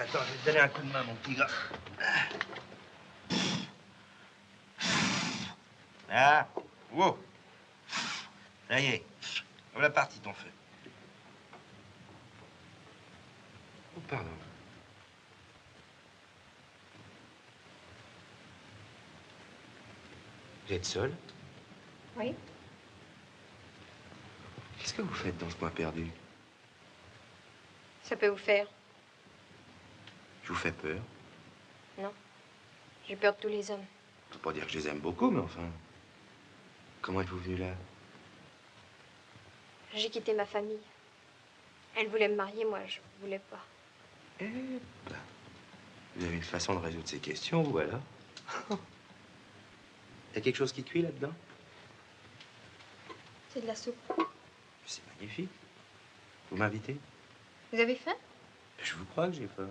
Speaker 2: Attends, je vais te donner un coup de main, mon petit gars. Ah, wow. Ça y est. Voilà parti ton feu. Oh, pardon. Vous êtes seul?
Speaker 11: Oui.
Speaker 2: Qu'est-ce que vous faites dans ce coin perdu?
Speaker 11: Ça peut vous faire.
Speaker 2: Je vous fais peur.
Speaker 11: Non. J'ai peur de tous les hommes.
Speaker 2: Je peux pas dire que je les aime beaucoup, mais enfin... Comment êtes-vous venu là?
Speaker 11: J'ai quitté ma famille. Elle voulait me marier, moi, je voulais pas.
Speaker 2: Eh ben, vous avez une façon de résoudre ces questions, vous, alors? Il y a quelque chose qui cuit là-dedans?
Speaker 11: C'est de la soupe.
Speaker 2: C'est magnifique. Vous m'invitez?
Speaker 11: Vous avez faim?
Speaker 2: Je vous crois que j'ai faim.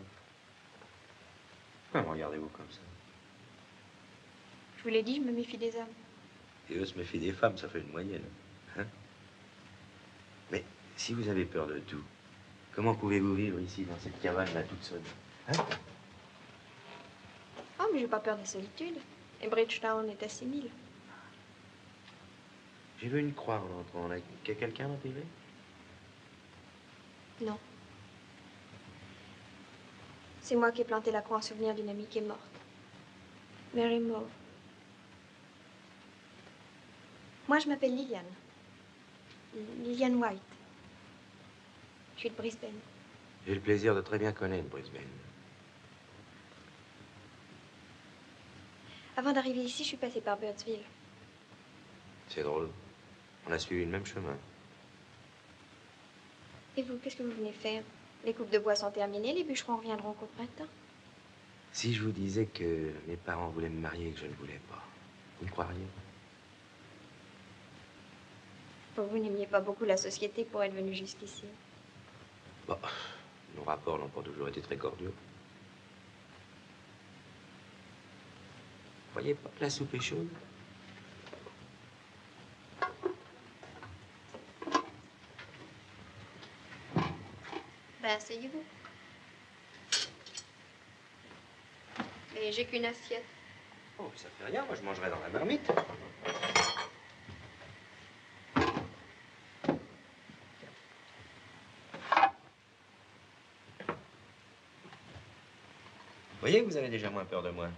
Speaker 2: Pourquoi me regardez-vous comme ça?
Speaker 11: Je vous l'ai dit, je me méfie des hommes.
Speaker 2: Et eux se méfient des femmes, ça fait une moyenne. Hein? Mais si vous avez peur de tout, comment pouvez-vous vivre ici, dans cette cabane-là, toute seule? Hein?
Speaker 11: Oh, mais j'ai pas peur de la solitude. Et Bridgetown est à 6000.
Speaker 2: J'ai vu une croix en entrant. Là. Quelqu'un m'a privé?
Speaker 11: Non. C'est moi qui ai planté la croix en souvenir d'une amie qui est morte. Mary Moore. Moi, je m'appelle Liliane. Liliane White. Je suis de Brisbane.
Speaker 2: J'ai le plaisir de très bien connaître Brisbane.
Speaker 11: Avant d'arriver ici, je suis passée par Birdsville.
Speaker 2: C'est drôle. On a suivi le même chemin.
Speaker 11: Et vous, qu'est-ce que vous venez faire? Les coupes de bois sont terminées, les bûcherons reviendront qu'au printemps.
Speaker 2: Si je vous disais que mes parents voulaient me marier et que je ne voulais pas, vous me croiriez?
Speaker 11: Vous n'aimiez pas beaucoup la société pour être venu jusqu'ici.
Speaker 2: Bon, nos rapports n'ont pas toujours été très cordiaux. Voyez pas que la soupe est chaude?
Speaker 11: Ben, asseyez-vous. Mais j'ai qu'une assiette.
Speaker 2: Oh, ça fait rien, moi je mangerai dans la marmite. Voyez, vous avez déjà moins peur de moi.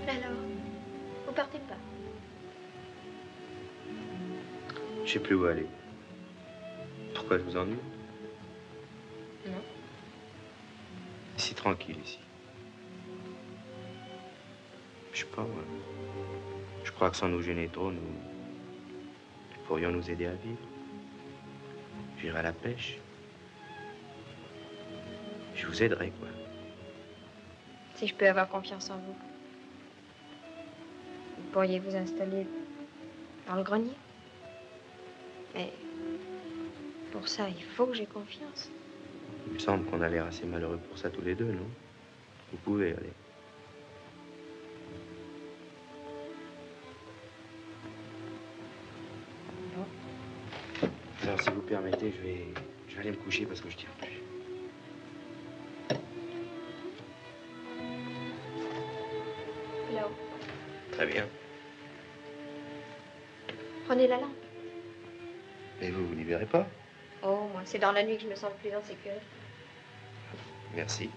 Speaker 11: Alors, vous partez pas?
Speaker 2: Je sais plus où aller. Pourquoi je vous ennuie?
Speaker 11: Non.
Speaker 2: C'est tranquille ici. Je sais pas, moi. Je crois que sans nous gêner trop, nous pourrions nous aider à vivre. J'irai à la pêche. Je vous aiderai, quoi.
Speaker 11: Si je peux avoir confiance en vous. Vous pourriez vous installer dans le grenier. Mais pour ça, il faut que j'ai confiance.
Speaker 2: Il me semble qu'on a l'air assez malheureux pour ça tous les deux, non? Vous pouvez aller. Bon. Alors, si vous permettez, je vais aller me coucher parce que je tiens plus.
Speaker 11: Là-haut.
Speaker 2: Très bien.
Speaker 11: Prenez la lampe.
Speaker 2: Mais vous n'y verrez pas?
Speaker 11: Oh, moi, c'est dans la nuit que je me sens le plus en sécurité.
Speaker 2: Merci.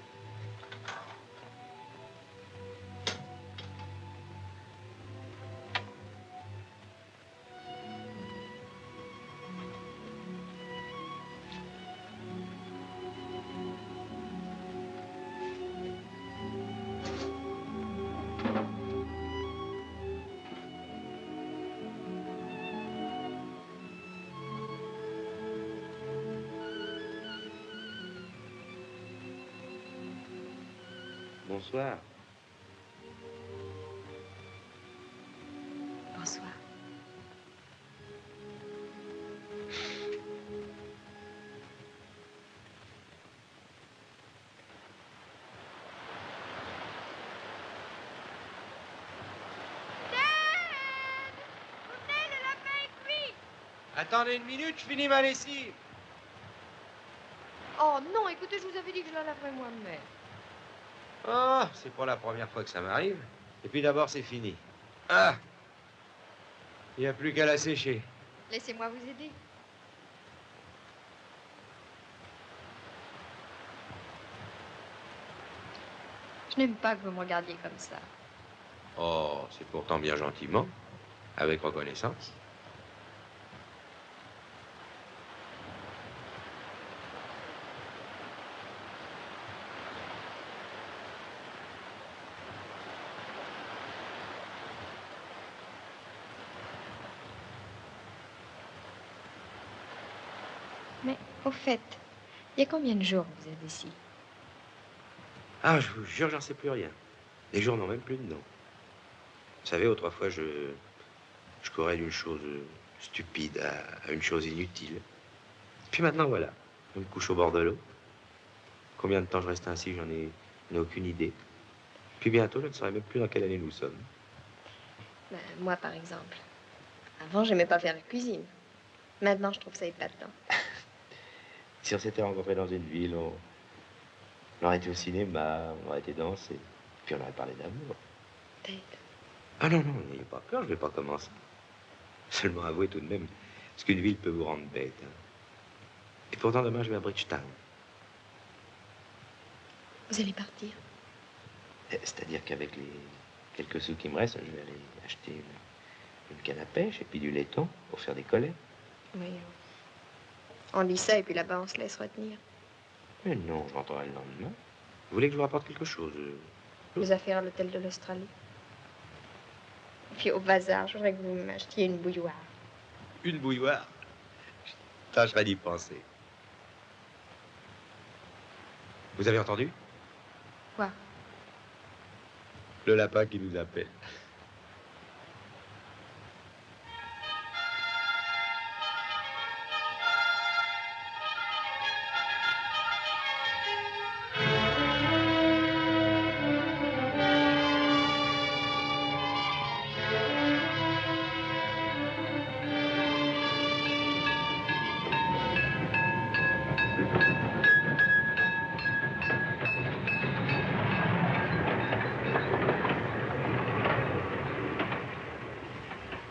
Speaker 2: Bonsoir.
Speaker 1: Bonsoir.
Speaker 2: Attendez une minute, je finis ma lessive.
Speaker 11: Oh non, écoutez, je vous avais dit que je la laverais moi-même.
Speaker 2: Ah, c'est pas la première fois que ça m'arrive. Et puis d'abord, c'est fini. Ah! Il n'y a plus qu'à la sécher.
Speaker 11: Laissez-moi vous aider. Je n'aime pas que vous me regardiez comme ça.
Speaker 2: Oh, c'est pourtant bien gentiment, avec reconnaissance.
Speaker 11: Mais au fait, il y a combien de jours que vous êtes ici?
Speaker 2: Ah, je vous jure, j'en sais plus rien. Les jours n'ont même plus de nom. Vous savez, autrefois, je courais d'une chose stupide à une chose inutile. Puis maintenant, voilà. Je me couche au bord de l'eau. Combien de temps je reste ainsi, j'en ai aucune idée. Puis bientôt, je ne saurais même plus dans quelle année nous sommes.
Speaker 11: Ben, moi, par exemple. Avant, j'aimais pas faire la cuisine. Maintenant, je trouve ça épatant.
Speaker 2: Si on s'était rencontrés dans une ville, on aurait été au cinéma, on aurait été danser. Puis on aurait parlé d'amour.
Speaker 11: Peut-être.
Speaker 2: Ah non, non, n'ayez pas peur, je vais pas commencer. Seulement avouez tout de même ce qu'une ville peut vous rendre bête. Hein. Et pourtant, demain, je vais à Bridgetown.
Speaker 11: Vous allez partir?
Speaker 2: C'est-à-dire qu'avec les quelques sous qui me restent, je vais aller acheter une canne à pêche et puis du laiton pour faire des collets.
Speaker 11: Oui. On dit ça et puis là-bas, on se laisse retenir.
Speaker 2: Mais non, je rentrerai le lendemain. Vous voulez que je vous rapporte quelque chose?
Speaker 11: Les affaires à l'hôtel de l'Australie. Et puis au bazar, je voudrais que vous m'achetiez une bouilloire.
Speaker 2: Une bouilloire? Je tâcherai d'y penser. Vous avez entendu?
Speaker 11: Quoi?
Speaker 2: Le lapin qui nous appelle.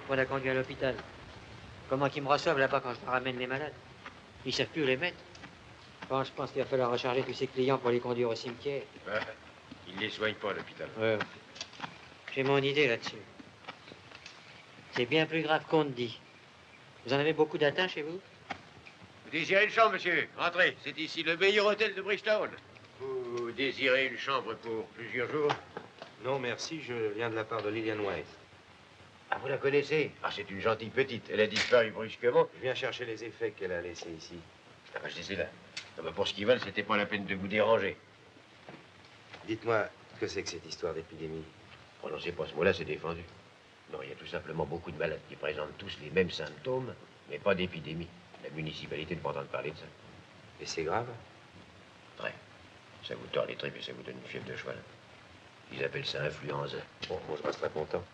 Speaker 12: On a conduit à l'hôpital. Comment qu'ils me reçoivent là-bas quand je ramène les malades? Ils savent plus où les mettre. Bon, je pense qu'il va falloir recharger tous ces clients pour les conduire au cimetière.
Speaker 2: Ouais, ils ne les soignent pas à l'hôpital.
Speaker 12: Ouais. J'ai mon idée là-dessus. C'est bien plus grave qu'on ne dit. Vous en avez beaucoup d'atteints chez vous?
Speaker 9: Vous désirez une chambre, monsieur? Entrez, c'est ici le meilleur hôtel de Bridgetown. Vous désirez une chambre pour plusieurs jours?
Speaker 2: Non, merci, je viens de la part de Lillian White.
Speaker 9: Ah, vous la connaissez? Ah, c'est une gentille petite. Elle a disparu brusquement.
Speaker 2: Je viens chercher les effets qu'elle a laissés ici.
Speaker 9: Ah, bah, je les ai là. Ah, bah, pour ce qu'ils veulent, c'était pas la peine de vous déranger.
Speaker 2: Dites-moi, ce que c'est que cette histoire d'épidémie?
Speaker 9: Prononcez pas ce mot-là, c'est défendu. Non, il y a tout simplement beaucoup de malades qui présentent tous les mêmes symptômes, mais pas d'épidémie. La municipalité ne peut entendre parler de ça.
Speaker 2: Et c'est grave?
Speaker 9: Très. Ça vous tord les tripes et ça vous donne une fièvre de cheval. Ils appellent ça influenza.
Speaker 2: Bon, moi, je resterai content.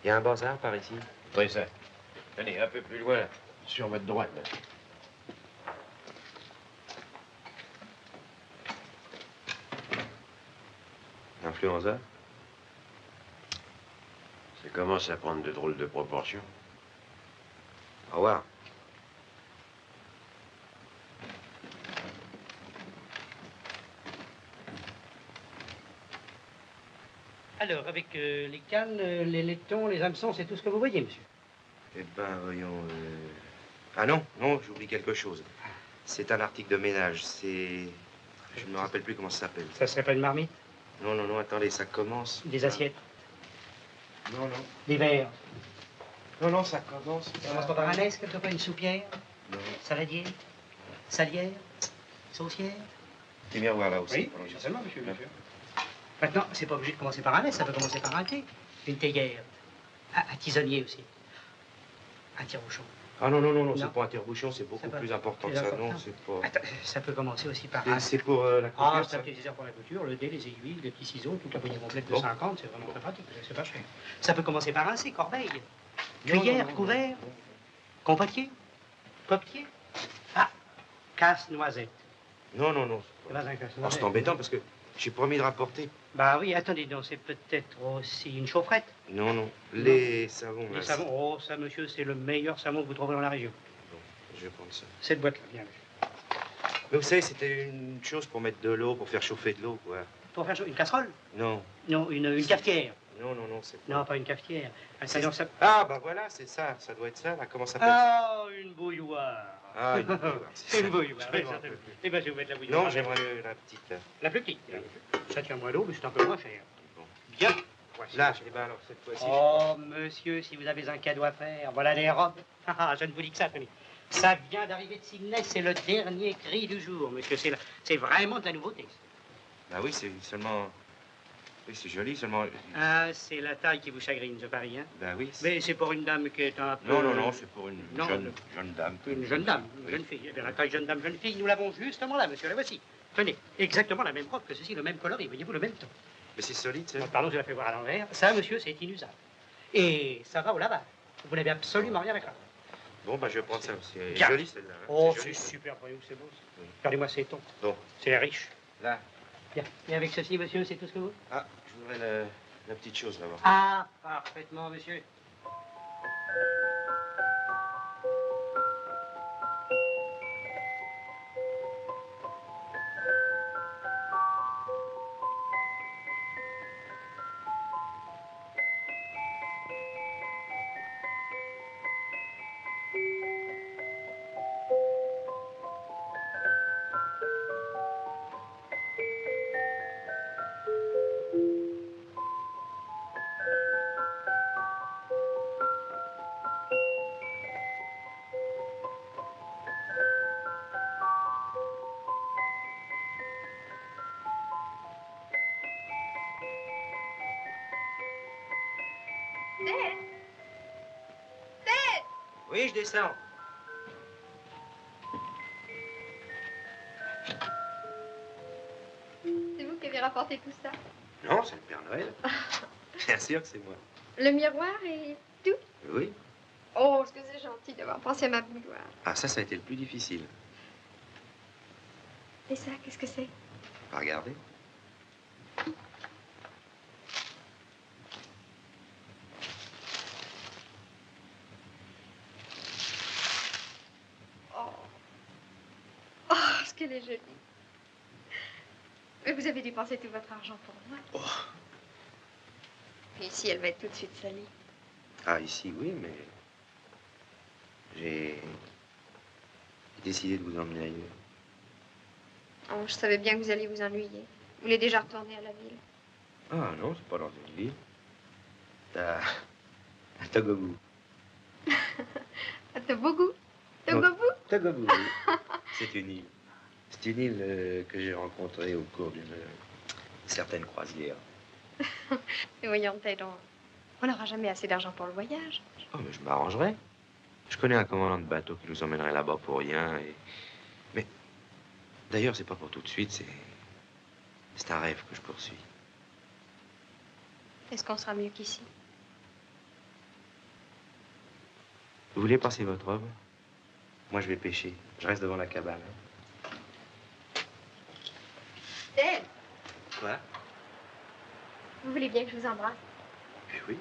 Speaker 2: Il y a un bazar par ici?
Speaker 9: Oui, ça. Tenez, un peu plus loin, là. Sur votre droite, là.
Speaker 2: Influenza?
Speaker 9: Ça commence à prendre de drôles de proportions.
Speaker 2: Au revoir.
Speaker 6: Alors, avec les cannes, les laitons, les hameçons, c'est tout ce que vous voyez, monsieur?
Speaker 2: Eh ben, voyons... Ah non, non, j'oublie quelque chose. C'est un article de ménage, c'est... Je ne me rappelle plus comment ça s'appelle.
Speaker 6: Ça serait pas une marmite?
Speaker 2: Non, non, non, attendez, ça commence...
Speaker 6: Des assiettes?
Speaker 2: Non, non.
Speaker 6: Des verres?
Speaker 2: Non, non, ça commence...
Speaker 6: Ça commence pas par un S, quelquefois, une soupière?
Speaker 2: Non.
Speaker 6: Saladière? Salière? Saucière?
Speaker 2: Des miroirs là aussi.
Speaker 6: Oui, certainement, monsieur, bien sûr. Maintenant, c'est pas obligé de commencer par un S, ça peut commencer par un T. Une théière. Un tisonnier aussi. Un tire-bouchon.
Speaker 2: Ah non, non, non, non,
Speaker 6: Non.
Speaker 2: c'est pas un tire-bouchon, c'est beaucoup plus important que ça. Non, c'est pas...
Speaker 6: Attends, ça peut commencer aussi par
Speaker 2: C'est pour la couture,
Speaker 6: Ah, c'est
Speaker 2: ça?
Speaker 6: un utilisateur pour la couture, le dé, les aiguilles, les petits ciseaux, toute la poignée complète de
Speaker 2: Bon.
Speaker 6: 50, c'est vraiment très pratique, c'est pas cher. Ça peut commencer par un C, corbeille.
Speaker 2: Non,
Speaker 6: Cuillère,
Speaker 2: non, non,
Speaker 6: couvert, compotier. Coquetier? Ah, casse-noisette.
Speaker 2: Non, non, non.
Speaker 6: C'est pas un
Speaker 2: Oh,
Speaker 6: casse-noisette.
Speaker 2: c'est embêtant parce que j'ai promis de rapporter.
Speaker 6: Bah oui, attendez donc, c'est peut-être aussi une chaufferette.
Speaker 2: Non, non. Les savons.
Speaker 6: Les
Speaker 2: là,
Speaker 6: savons, oh, ça, monsieur, c'est le meilleur savon que vous trouverez dans la région.
Speaker 2: Bon, je vais prendre ça.
Speaker 6: Cette boîte-là, bien vu.
Speaker 2: Mais vous savez, c'était une chose pour mettre de l'eau, pour faire chauffer de l'eau, quoi.
Speaker 6: Pour faire une casserole?
Speaker 2: Non.
Speaker 6: Non, une cafetière.
Speaker 2: Non, non, non, c'est...
Speaker 6: Non, pas une cafetière.
Speaker 2: Ah, bah voilà, c'est ça. Ça doit être ça, là. Comment ça s'appelle?
Speaker 6: Ah, une bouilloire.
Speaker 2: Ah, une bouilloire.
Speaker 6: C'est une bouilloire, oui,
Speaker 2: Je
Speaker 6: certainement. Eh bien, je vais vous mettre la bouilloire.
Speaker 2: Non, j'aimerais la petite, là.
Speaker 6: La plus petite. Ça tient moins d'eau, mais c'est un peu moins cher.
Speaker 2: Bon.
Speaker 6: Bien. Voici,
Speaker 2: Là,
Speaker 6: monsieur.
Speaker 2: eh ben alors, cette fois-ci...
Speaker 6: Oh, monsieur, si vous avez un cadeau à faire, voilà les robes. Ah, je ne vous dis que ça, tenez. Ça vient d'arriver de Sydney, c'est le dernier cri du jour, monsieur. C'est vraiment de la nouveauté.
Speaker 2: Bah oui, c'est seulement... Oui, c'est joli, seulement...
Speaker 6: Ah, c'est la taille qui vous chagrine, je parie, hein?
Speaker 2: Bah oui.
Speaker 6: Mais c'est pour une dame qui est un peu...
Speaker 2: Non, non, non, c'est pour une
Speaker 6: Non,
Speaker 2: jeune dame.
Speaker 6: Une jeune dame, une jeune fille. Eh bien, la taille jeune dame, jeune fille, nous l'avons justement là, monsieur, la voici. Tenez, exactement la même robe que ceci, le même coloris, voyez-vous, le même ton.
Speaker 2: Mais c'est solide, ça.
Speaker 6: Pardon, je la fais voir à l'envers. Ça, monsieur, c'est inusable. Et ça va au lavage. Vous n'avez absolument rien à craindre.
Speaker 2: Bon, bah je vais prendre ça. C'est
Speaker 6: Bien.
Speaker 2: joli, celle-là. hein.
Speaker 6: Oh,
Speaker 2: joli.
Speaker 6: c'est super, voyez-vous, c'est beau.
Speaker 2: Oui.
Speaker 6: Regardez-moi ces tons.
Speaker 2: Bon,
Speaker 6: C'est riche.
Speaker 2: là.
Speaker 6: Bien. Et avec ceci, monsieur, c'est tout ce que vous...
Speaker 2: Ah, je voudrais la petite chose, là-bas.
Speaker 6: Ah, parfaitement, monsieur.
Speaker 2: Oui, je descends.
Speaker 11: C'est vous qui avez rapporté tout ça?
Speaker 2: Non, c'est le Père Noël. Bien sûr que c'est moi.
Speaker 11: Le miroir et tout?
Speaker 2: Oui.
Speaker 11: Oh, est-ce que c'est gentil d'avoir pensé à ma bouilloire.
Speaker 2: Ah, ça a été le plus difficile.
Speaker 11: Et ça, qu'est-ce que c'est?
Speaker 2: Pas regarder.
Speaker 11: Oh, est-ce qu'elle est jolie. Mais vous avez dépensé tout votre argent pour moi.
Speaker 2: Oh.
Speaker 11: Et ici, elle va être tout de suite salie.
Speaker 2: Ah, ici, oui, mais... J'ai décidé de vous emmener ailleurs.
Speaker 11: Oh, je savais bien que vous alliez vous ennuyer. Vous voulez déjà retourner à la ville?
Speaker 2: Ah, non, c'est pas dans une ville. À Togobu.
Speaker 11: À Togobu? Togobu?
Speaker 2: Togobu, oui. C'est une île. C'est une île que j'ai rencontrée au cours d'une certaine croisière.
Speaker 11: Mais voyons, donc. On n'aura jamais assez d'argent pour le voyage.
Speaker 2: Oh, mais je m'arrangerai. Je connais un commandant de bateau qui nous emmènerait là-bas pour rien. Mais d'ailleurs, c'est pas pour tout de suite. C'est un rêve que je poursuis.
Speaker 11: Est-ce qu'on sera mieux qu'ici?
Speaker 2: Vous voulez passer votre robe? Moi, je vais pêcher. Je reste devant la cabane.
Speaker 11: Ted,
Speaker 2: Quoi?
Speaker 11: vous voulez bien que je vous embrasse?
Speaker 2: Oui.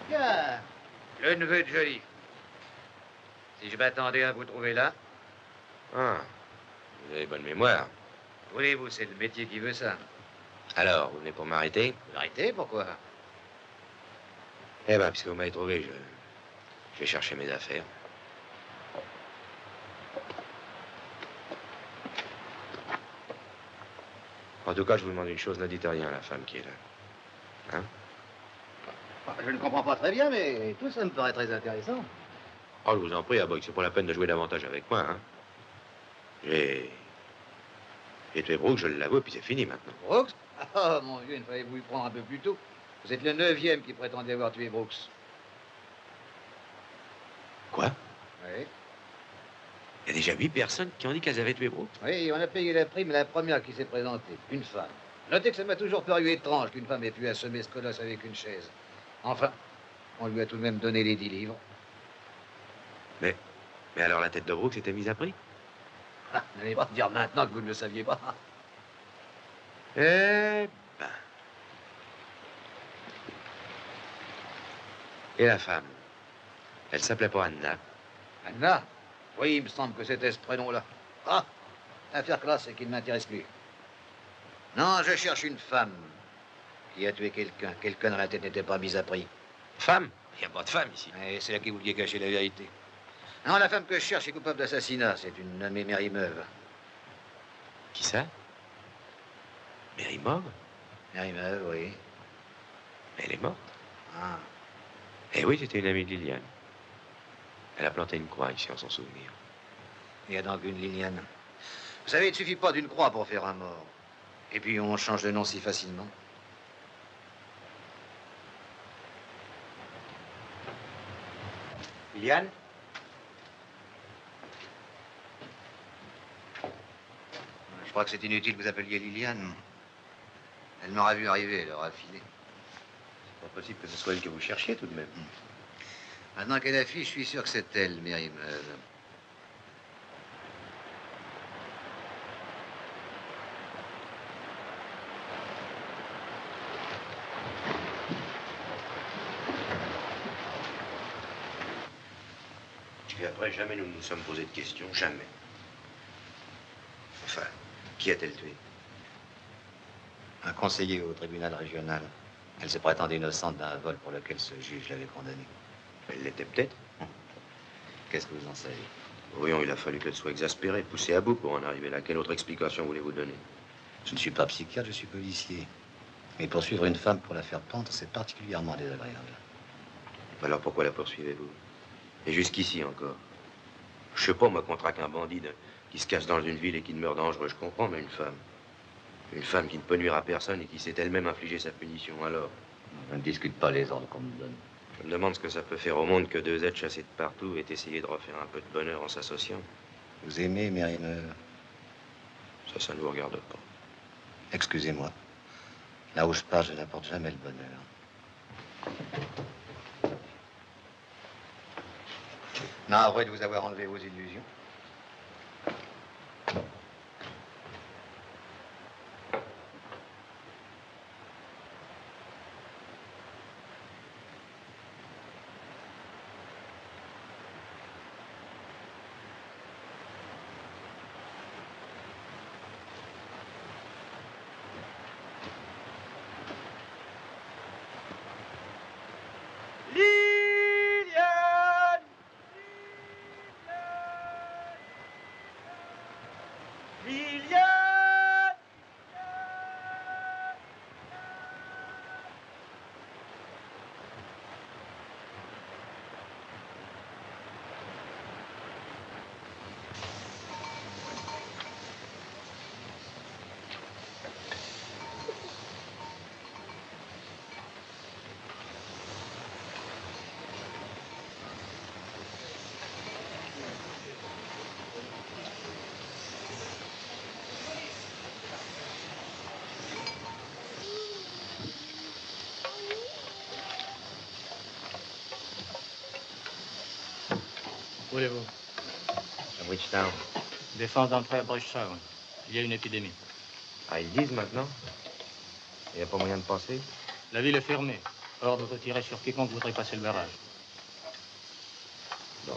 Speaker 10: Bien.
Speaker 9: Le neveu de Joly. Si je m'attendais à vous trouver là.
Speaker 2: Ah, vous avez bonne mémoire.
Speaker 9: Voulez-vous, c'est le métier qui veut ça.
Speaker 2: Alors, vous venez pour m'arrêter?
Speaker 9: Vous arrêtez, pourquoi?
Speaker 2: Eh ben, puisque vous m'avez trouvé, je vais chercher mes affaires. En tout cas, je vous demande une chose, ne dites rien à la femme qui est là. Hein?
Speaker 10: Je ne comprends pas très bien, mais tout ça me paraît très intéressant.
Speaker 2: Oh, je vous en prie, Aboy, c'est pas la peine de jouer davantage avec moi, hein. J'ai tué Brooks, je l'avoue, puis c'est fini maintenant.
Speaker 10: Brooks? Ah, mon Dieu, ne fallait-vous y prendre un peu plus tôt? Vous êtes le 9e qui prétendait avoir tué Brooks.
Speaker 2: Quoi?
Speaker 10: Oui.
Speaker 2: Il y a déjà 8 personnes qui ont dit qu'elles avaient tué Brooks?
Speaker 10: Oui, on a payé la prime à la première qui s'est présentée, une femme. Notez que ça m'a toujours paru étrange qu'une femme ait pu assommer ce colosse avec une chaise. Enfin, on lui a tout de même donné les 10 livres.
Speaker 2: Mais alors la tête de Brooks était mise à prix?
Speaker 10: Ah, n'allez pas dire maintenant que vous ne le saviez pas.
Speaker 2: Eh ben. Et la femme? Elle s'appelait pas Anna?
Speaker 10: Anna? Oui, il me semble que c'était ce prénom-là. Ah, l'affaire classe, c'est qu'il ne m'intéresse plus. Non, je cherche une femme qui a tué quelqu'un. Quelqu'un dont la tête n'était pas mise à prix.
Speaker 2: Femme? Il n'y a pas de femme ici.
Speaker 10: Et c'est là qui vouliez cacher la vérité. Non, la femme que je cherche est coupable d'assassinat. C'est une nommée Mary Meuve.
Speaker 2: Qui ça? Mary Meuve?
Speaker 10: Mary Meuve, oui.
Speaker 2: Mais elle est morte.
Speaker 10: Ah.
Speaker 2: Eh oui, c'était une amie de Liliane. Elle a planté une croix ici en son souvenir.
Speaker 10: Il y a donc une Liliane. Vous savez, il ne suffit pas d'une croix pour faire un mort. Et puis on change de nom si facilement.
Speaker 3: Liliane?
Speaker 10: Je crois que c'est inutile que vous appeliez Liliane. Elle m'aura vu arriver, elle aura filé.
Speaker 2: C'est pas possible que ce soit elle que vous cherchiez tout de même.
Speaker 10: Maintenant qu'elle affiche, je suis sûr que c'est elle, Mary Meuve.
Speaker 2: Et après, jamais nous nous sommes posé de questions, jamais. Enfin, qui a-t-elle tué?
Speaker 10: Un conseiller au tribunal régional. Elle se prétendait innocente d'un vol pour lequel ce juge l'avait condamnée.
Speaker 2: Elle l'était peut-être.
Speaker 10: Qu'est-ce que vous en savez?
Speaker 2: Voyons, il a fallu qu'elle soit exaspérée, poussée à bout pour en arriver là. Quelle autre explication voulez-vous donner?
Speaker 10: Je ne suis pas psychiatre, je suis policier. Mais poursuivre une femme pour la faire pendre, c'est particulièrement désagréable.
Speaker 2: Alors pourquoi la poursuivez-vous? Et jusqu'ici encore. Je sais pas, moi, qu'on traque un bandit qui se cache dans une ville et qui meurt dangereux, je comprends, mais une femme. Une femme qui ne peut nuire à personne et qui s'est elle-même infligé sa punition, alors.
Speaker 10: Je ne discute pas les ordres qu'on me donne.
Speaker 2: Je me demande ce que ça peut faire au monde que deux êtres chassés de partout aient essayé de refaire un peu de bonheur en s'associant.
Speaker 10: Vous aimez Mary Meuve?
Speaker 2: Ça ne vous regarde pas.
Speaker 10: Excusez-moi. Là où je passe, je n'apporte jamais le bonheur. Navré de vous avoir enlevé vos illusions.
Speaker 3: Où voulez-vous?
Speaker 2: À Bridgetown.
Speaker 3: Défense d'entrée à Bridgetown. Il y a une épidémie.
Speaker 2: Ah, ils disent maintenant? Il n'y a pas moyen de passer?
Speaker 3: La ville est fermée. Ordre retiré sur quiconque voudrait passer le barrage.
Speaker 2: Non.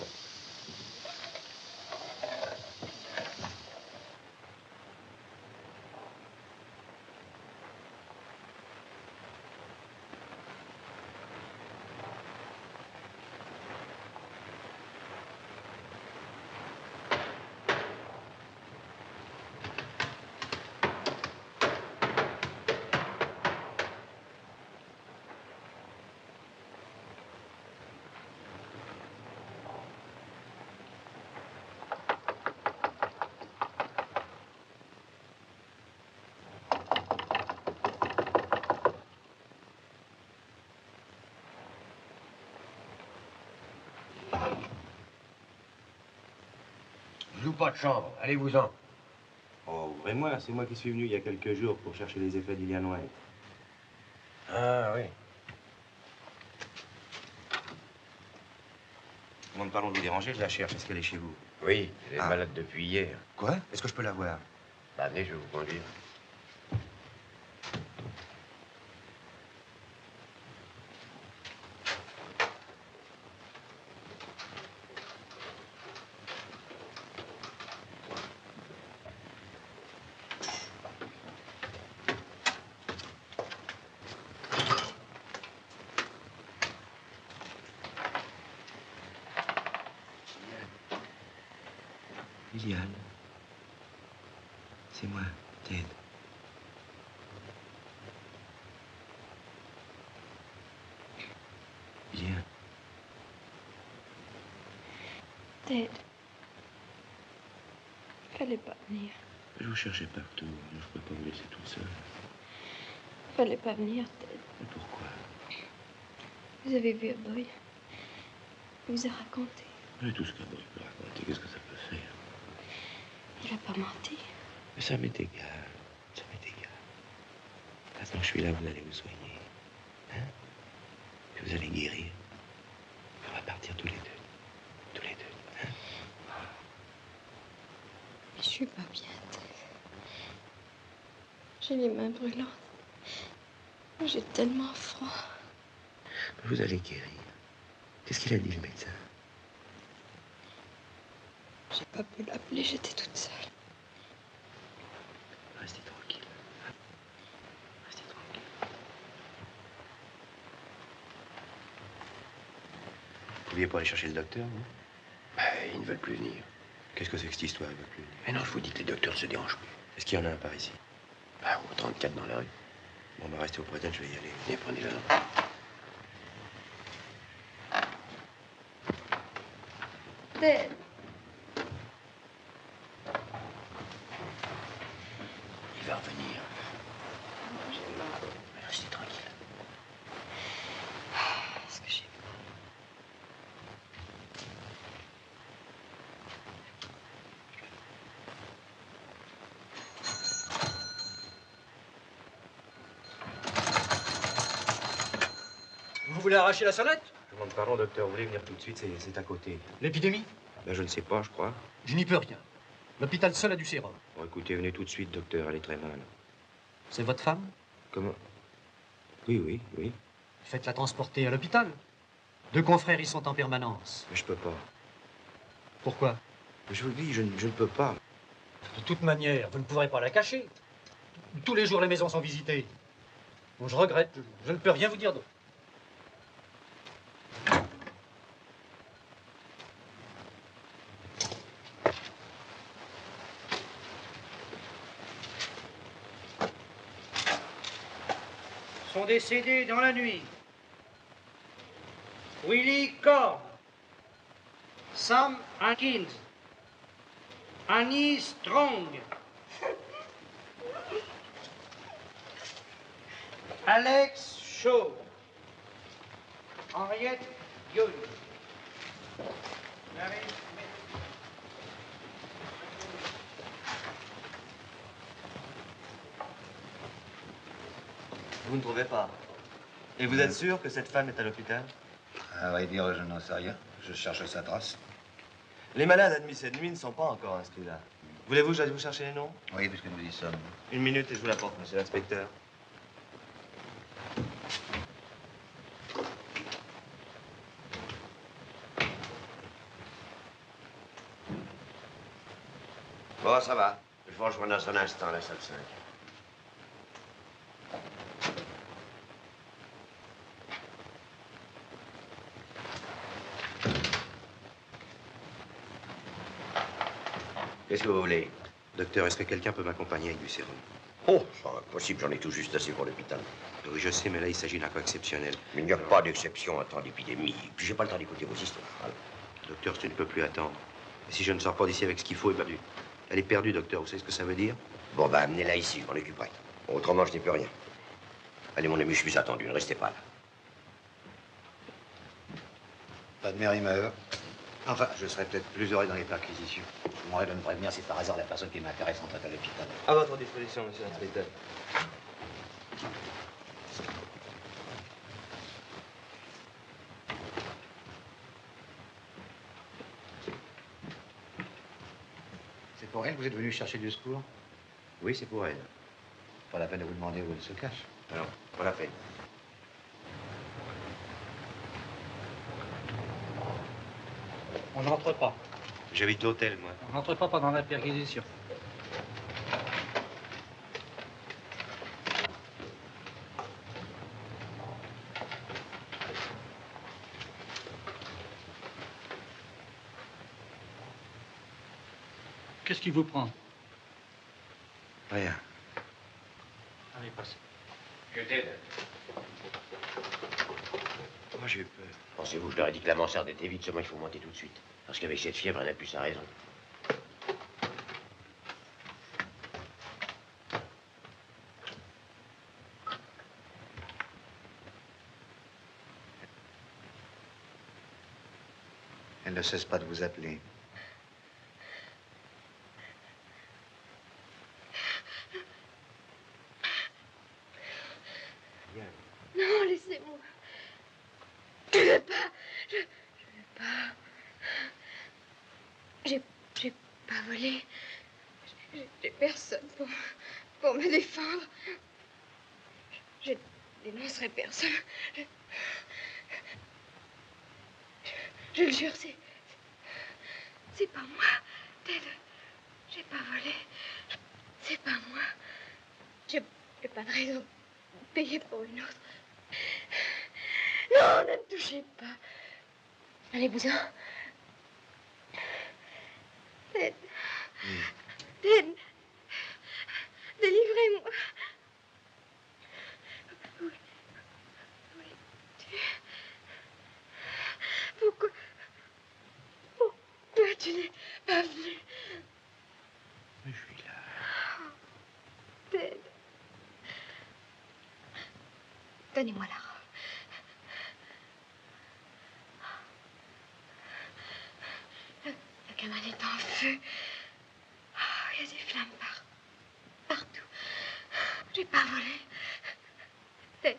Speaker 9: Je loue pas de chambre, allez-vous-en.
Speaker 2: Oh, ouvrez-moi, c'est moi qui suis venu il y a quelques jours pour chercher les effets d'Ilian White.
Speaker 9: Ah oui.
Speaker 2: Bon, pardon de vous déranger, je la cherche. Est-ce qu'elle est chez vous?
Speaker 9: Oui, elle est malade depuis hier.
Speaker 2: Quoi? Est-ce que je peux la voir?
Speaker 9: Bah, venez, je vais vous conduire.
Speaker 2: Liliane. C'est moi, Ted. Liliane.
Speaker 11: Ted. Fallait pas venir.
Speaker 2: Je vous cherchais partout. Je ne pouvais pas vous laisser toute seule.
Speaker 11: Fallait pas venir, Ted.
Speaker 2: Mais pourquoi?
Speaker 11: Vous avez vu Aboy. Il vous a raconté.
Speaker 2: Mais tout ce qu'un boy peut raconter, qu'est-ce que ça peut faire?
Speaker 11: Il a pas menti.
Speaker 2: Mais ça m'est égal. Ça m'est égal. Maintenant que je suis là, vous allez vous soigner. Hein? Puis vous allez guérir. Puis on va partir tous les deux. Tous les deux. Hein?
Speaker 11: Mais je suis pas bien, Ted. J'ai les mains brûlantes. J'ai tellement froid.
Speaker 2: Vous allez guérir. Qu'est-ce qu'il a dit, le médecin?
Speaker 11: J'ai pas pu l'appeler, j'étais toute seule.
Speaker 2: Restez tranquille. Restez tranquille. Vous pouviez pas aller chercher le docteur, vous?
Speaker 9: Bah, ils ne veulent plus venir.
Speaker 2: Qu'est-ce que c'est que cette histoire, ils veulent plus venir?
Speaker 9: Mais non, je vous dis que les docteurs ne se dérangent plus.
Speaker 2: Est-ce qu'il y en a un par ici?
Speaker 9: Bah, au 34 dans la rue.
Speaker 2: Bon, bah restez auprès d'elle, je vais y aller.
Speaker 9: Venez, prenez-le.
Speaker 11: Ted.
Speaker 9: Il va revenir.
Speaker 11: J'ai mal.
Speaker 9: Mais restez tranquille.
Speaker 11: Est-ce que j'ai mal?
Speaker 3: Vous voulez arracher la sonnette?
Speaker 2: Je demande pardon, docteur. Vous voulez venir tout de suite? C'est à côté.
Speaker 3: L'épidémie?
Speaker 2: Ben, je ne sais pas, je crois.
Speaker 3: Je n'y peux rien. L'hôpital seul a du sérum.
Speaker 2: Bon, écoutez, venez tout de suite, docteur. Elle est très mal.
Speaker 3: C'est votre femme?
Speaker 2: Comment? Oui.
Speaker 3: Faites-la transporter à l'hôpital. Deux confrères y sont en permanence.
Speaker 2: Mais je peux pas.
Speaker 3: Pourquoi?
Speaker 2: Je vous le dis, je ne peux pas.
Speaker 3: De toute manière, vous ne pourrez pas la cacher. Tous les jours, les maisons sont visitées. Bon, je regrette. Je ne peux rien vous dire d'autre. Sont décédés dans la nuit Willie Cord, Sam Atkins, Annie Strong, Alex Shaw, Henriette Young.
Speaker 13: Vous ne trouvez pas? Et vous êtes sûr que cette femme est à l'hôpital?
Speaker 10: À vrai dire, je n'en sais rien. Je cherche sa trace.
Speaker 13: Les malades admis cette nuit ne sont pas encore inscrits là. Voulez-vous que j'aille vous chercher les noms?
Speaker 10: Oui, puisque nous y sommes.
Speaker 13: Une minute et je vous l'apporte, monsieur l'inspecteur.
Speaker 9: Bon, ça va. Je vous rejoins dans un instant, la salle 5. Qu'est-ce que vous voulez?
Speaker 2: Docteur, est-ce que quelqu'un peut m'accompagner avec du sérum?
Speaker 9: Oh, c'est impossible, j'en ai tout juste assez pour l'hôpital.
Speaker 2: Oui, je sais, mais là, il s'agit d'un cas exceptionnel.
Speaker 9: Il n'y a pas d'exception en temps d'épidémie. Puis j'ai pas le temps d'écouter vos histoires. Voilà.
Speaker 2: Docteur, je ne peux plus attendre. Et si je ne sors pas d'ici avec ce qu'il faut, elle est perdue, docteur. Vous savez ce que ça veut dire?
Speaker 9: Bon, bah, amenez-la ici, je m'en occuperai. Autrement, je n'ai plus rien. Allez, mon ami, je suis attendu, ne restez pas là.
Speaker 10: Pas de mairie meurt. Enfin, je serais peut-être plus heureux dans les perquisitions. Je vous demanderai de me prévenir si par hasard la personne qui m'intéresse entre à l'hôpital.
Speaker 13: À votre disposition, monsieur l'inspecteur.
Speaker 10: C'est pour elle que vous êtes venu chercher du secours?
Speaker 2: Oui, c'est pour elle.
Speaker 10: Pas la peine de vous demander où elle se cache.
Speaker 2: Non, pas la peine.
Speaker 3: On n'entre pas.
Speaker 2: J'habite l'hôtel, moi.
Speaker 3: On n'entre pas pendant la perquisition. Qu'est-ce qui vous prend?
Speaker 2: Rien.
Speaker 3: Allez, passez.
Speaker 9: Je t'aide.
Speaker 2: Moi, j'ai eu peur.
Speaker 9: Pensez-vous, je leur ai dit que la mansarde était vide, seulement il faut monter tout de suite. Parce qu'avec cette fièvre, elle n'a plus sa raison.
Speaker 10: Elle ne cesse pas de vous appeler.
Speaker 11: Non, laissez-moi. Je ne veux pas. Je ne veux pas. J'ai pas volé. J'ai personne pour me défendre. Je dénoncerai personne. Je le jure, c'est pas moi. Ted, j'ai pas volé. C'est pas moi. J'ai pas de raison de payer pour une autre. Non, ne me touchez pas.
Speaker 1: Allez-vous-en.
Speaker 11: Ted. Ted. Délivrez-moi. Où es-tu? Pourquoi tu n'es pas venu?
Speaker 3: Je suis là.
Speaker 11: Ted.
Speaker 1: Donnez-moi la robe.
Speaker 11: Le canal est en feu. Oh, il y a des flammes partout. J'ai pas volé. Ted.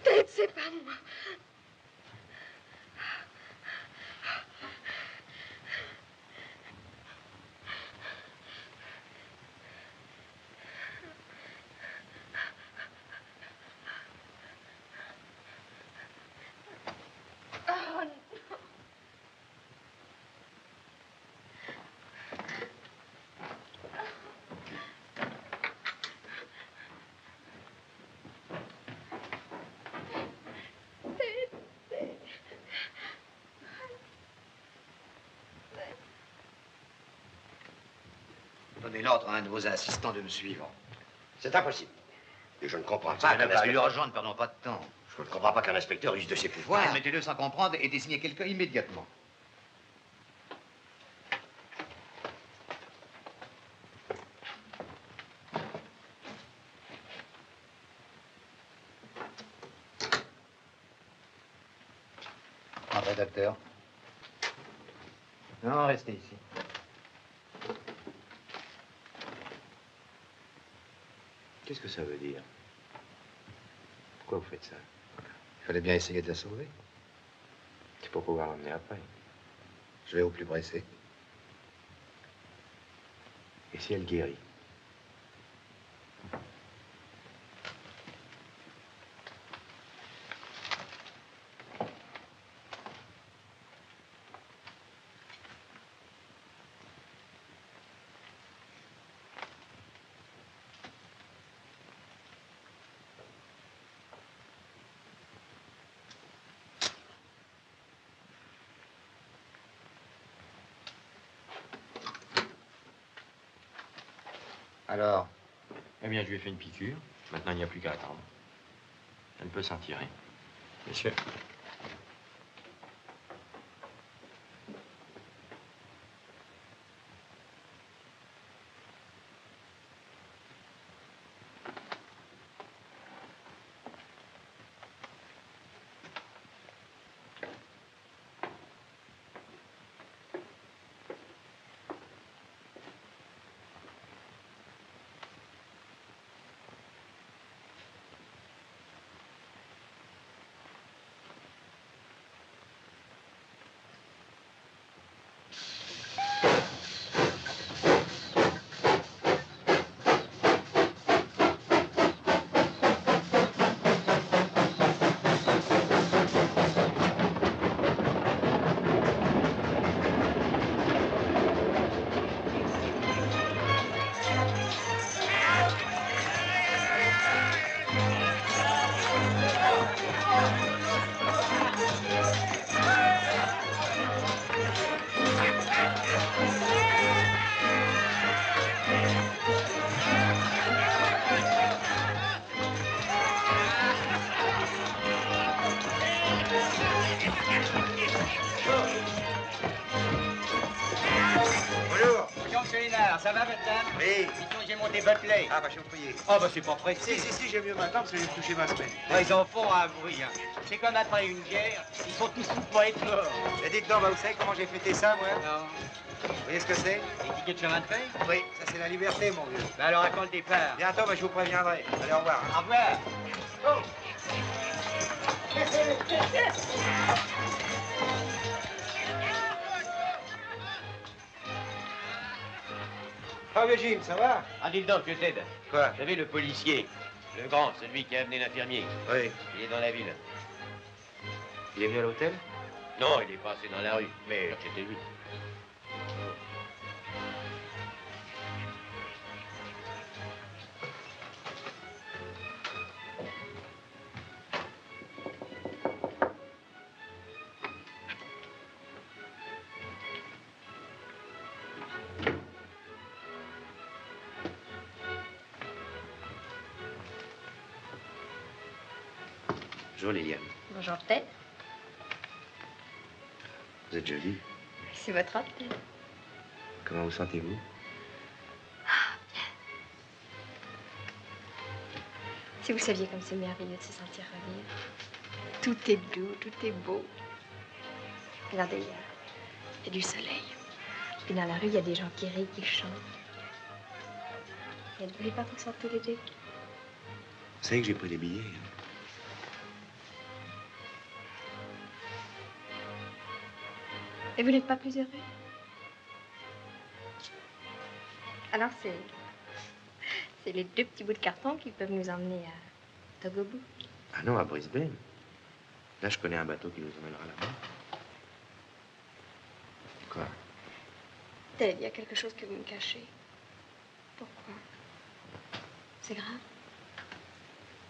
Speaker 11: Ted, c'est pas moi. Oh non.
Speaker 10: Donnez l'ordre à un de vos assistants de me suivre.
Speaker 9: C'est impossible. Et je ne comprends
Speaker 10: Ça
Speaker 9: pas
Speaker 10: n'a
Speaker 9: qu'un
Speaker 10: pas
Speaker 9: inspecteur...
Speaker 10: urgent, ne perdons pas de temps.
Speaker 9: Je ne comprends pas qu'un inspecteur use de ses pouvoirs.
Speaker 10: Mettez-le sans comprendre et désignez quelqu'un immédiatement. Entrez, docteur. Non, restez ici.
Speaker 2: Qu'est-ce que ça veut dire? Pourquoi vous faites ça?
Speaker 10: Il fallait bien essayer de la sauver.
Speaker 2: C'est pour pouvoir l'emmener après.
Speaker 10: Je vais au plus pressé.
Speaker 2: Et si elle guérit?
Speaker 10: Alors?
Speaker 7: Eh bien, je lui ai fait une piqûre. Maintenant, il n'y a plus qu'à attendre. Elle peut s'en tirer. Monsieur.
Speaker 6: Ça va, votre dame?
Speaker 10: Oui.
Speaker 6: Dites-donc, j'ai monté votre lait.
Speaker 10: Ah, bah, je vous prie.
Speaker 6: Ah, bah, c'est pas pressé.
Speaker 10: Si, j'ai mieux maintenant parce que j'ai touché ma semaine.
Speaker 6: Ouais, ils en font un bruit, hein. C'est comme après une guerre, ils sont tous fous pour être morts.
Speaker 10: Et dites donc, bah, vous savez comment j'ai fêté ça, moi?
Speaker 6: Non.
Speaker 10: Vous voyez ce que c'est?
Speaker 6: Les tickets de chemin de fer?
Speaker 10: Oui, ça c'est la liberté, mon vieux.
Speaker 6: Bah, alors, à quand le départ?
Speaker 10: Bientôt, bah, je vous préviendrai. Allez, au revoir.
Speaker 6: Au revoir. Oh.
Speaker 10: Ah, vieux Jim, ça va?
Speaker 7: Ah, dites donc, vieux Ted.
Speaker 10: Quoi?
Speaker 7: Vous savez, le policier, le grand, celui qui a amené l'infirmier.
Speaker 10: Oui.
Speaker 7: Il est dans la ville.
Speaker 2: Il est venu à l'hôtel?
Speaker 7: Non, il est passé dans la rue, mais c'était lui.
Speaker 2: Bonjour, Liliane.
Speaker 11: Bonjour, Ted.
Speaker 2: Vous êtes jolie.
Speaker 11: C'est votre robe, Ted.
Speaker 2: Comment vous sentez-vous?
Speaker 11: Si vous saviez comme c'est merveilleux de se sentir revivre. Tout est doux, tout est beau. Regardez, il y a du soleil. Puis dans la rue, il y a des gens qui rient, qui chantent. Et ne voulez pas qu'on sorte tous les deux?
Speaker 2: Vous savez que j'ai pris des billets. Hein?
Speaker 11: Et vous n'êtes pas plus heureux? Alors c'est les deux petits bouts de carton qui peuvent nous emmener à Togobo.
Speaker 2: Ah non, à Brisbane. Là, je connais un bateau qui nous emmènera là-bas. Quoi?
Speaker 11: Ted, il y a quelque chose que vous me cachez. Pourquoi? C'est grave?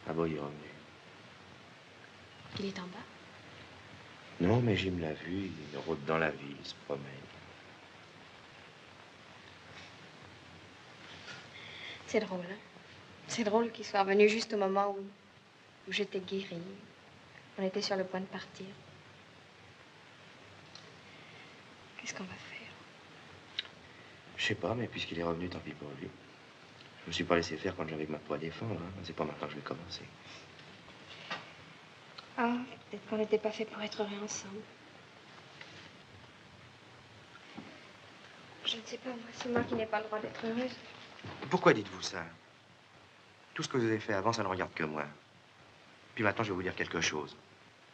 Speaker 2: Ah bon, il est revenu.
Speaker 11: Il est en bas?
Speaker 2: Non, mais Jim l'a vu, il rôde dans la ville, il se promène.
Speaker 11: C'est drôle, hein? C'est drôle qu'il soit revenu juste au moment où j'étais guérie. On était sur le point de partir. Qu'est-ce qu'on va faire?
Speaker 2: Je sais pas, mais puisqu'il est revenu, tant pis pour lui. Je me suis pas laissé faire quand j'avais que ma peau à défendre. Hein. C'est pas maintenant que je vais commencer.
Speaker 11: Ah, peut-être qu'on n'était pas fait pour être heureux ensemble. Je ne sais pas, moi. C'est moi qui n'ai pas le droit d'être heureuse.
Speaker 2: Pourquoi dites-vous ça? Tout ce que vous avez fait avant, ça ne regarde que moi. Puis maintenant, je vais vous dire quelque chose.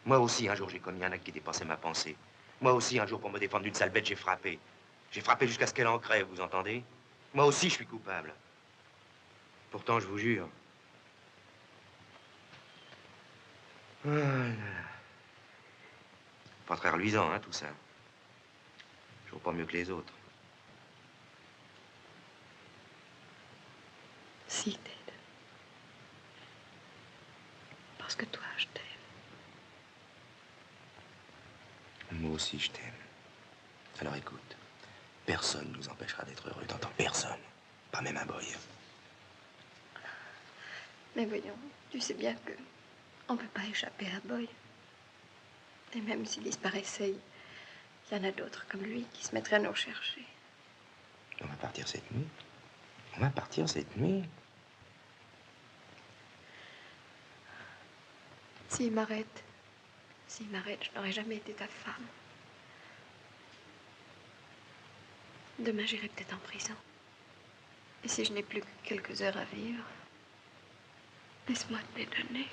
Speaker 2: Moi aussi, un jour, j'ai commis un acte qui dépassait ma pensée. Moi aussi, un jour, pour me défendre d'une sale bête, j'ai frappé. J'ai frappé jusqu'à ce qu'elle en crève, vous entendez? Moi aussi, je suis coupable. Pourtant, je vous jure. Ah là là. Pas très reluisant, hein, tout ça. Je vaux pas mieux que les autres.
Speaker 11: Si, Ted. Parce que toi, je t'aime.
Speaker 2: Moi aussi, je t'aime. Alors écoute, personne ne nous empêchera d'être heureux, t'entends? Personne. Pas même un boy.
Speaker 11: Mais voyons, tu sais bien que on ne peut pas échapper à Boy. Et même s'il disparaissait, il y en a d'autres comme lui qui se mettraient à nous rechercher.
Speaker 2: On va partir cette nuit. On va partir cette nuit.
Speaker 11: S'il m'arrête, je n'aurai jamais été ta femme. Demain, j'irai peut-être en prison. Et si je n'ai plus que quelques heures à vivre, laisse-moi te les donner.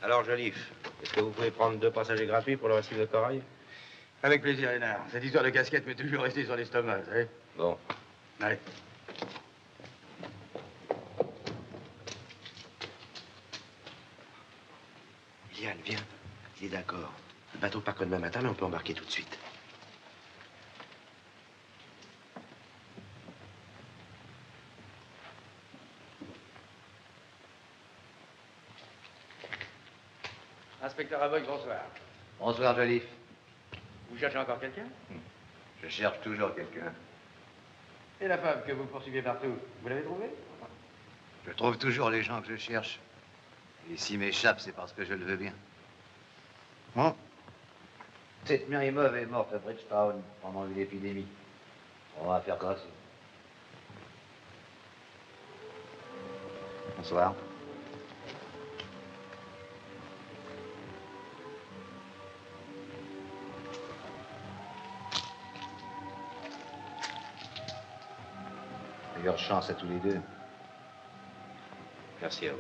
Speaker 2: Alors, Joliffe, est-ce que vous pouvez prendre 2 passagers gratuits pour le récif de corail?
Speaker 3: Avec plaisir, Lénard. Cette histoire de casquette m'est toujours restée sur l'estomac, vous savez.
Speaker 2: Bon.
Speaker 3: Allez.
Speaker 2: Liane, viens. Il est d'accord. Le bateau part que demain matin, mais on peut embarquer tout de suite.
Speaker 4: Inspecteur Aboy, bonsoir.
Speaker 10: Bonsoir, Joliffe.
Speaker 4: Vous cherchez encore quelqu'un?
Speaker 10: Je cherche toujours quelqu'un.
Speaker 4: Et la femme que vous poursuivez partout, vous l'avez trouvée?
Speaker 10: Je trouve toujours les gens que je cherche. Et s'ils m'échappent, c'est parce que je le veux bien. Bon. Cette Mirimov est morte à Bridgetown pendant une épidémie. On va faire grâce. Bonsoir. Meilleure chance à tous les deux.
Speaker 2: Merci à vous.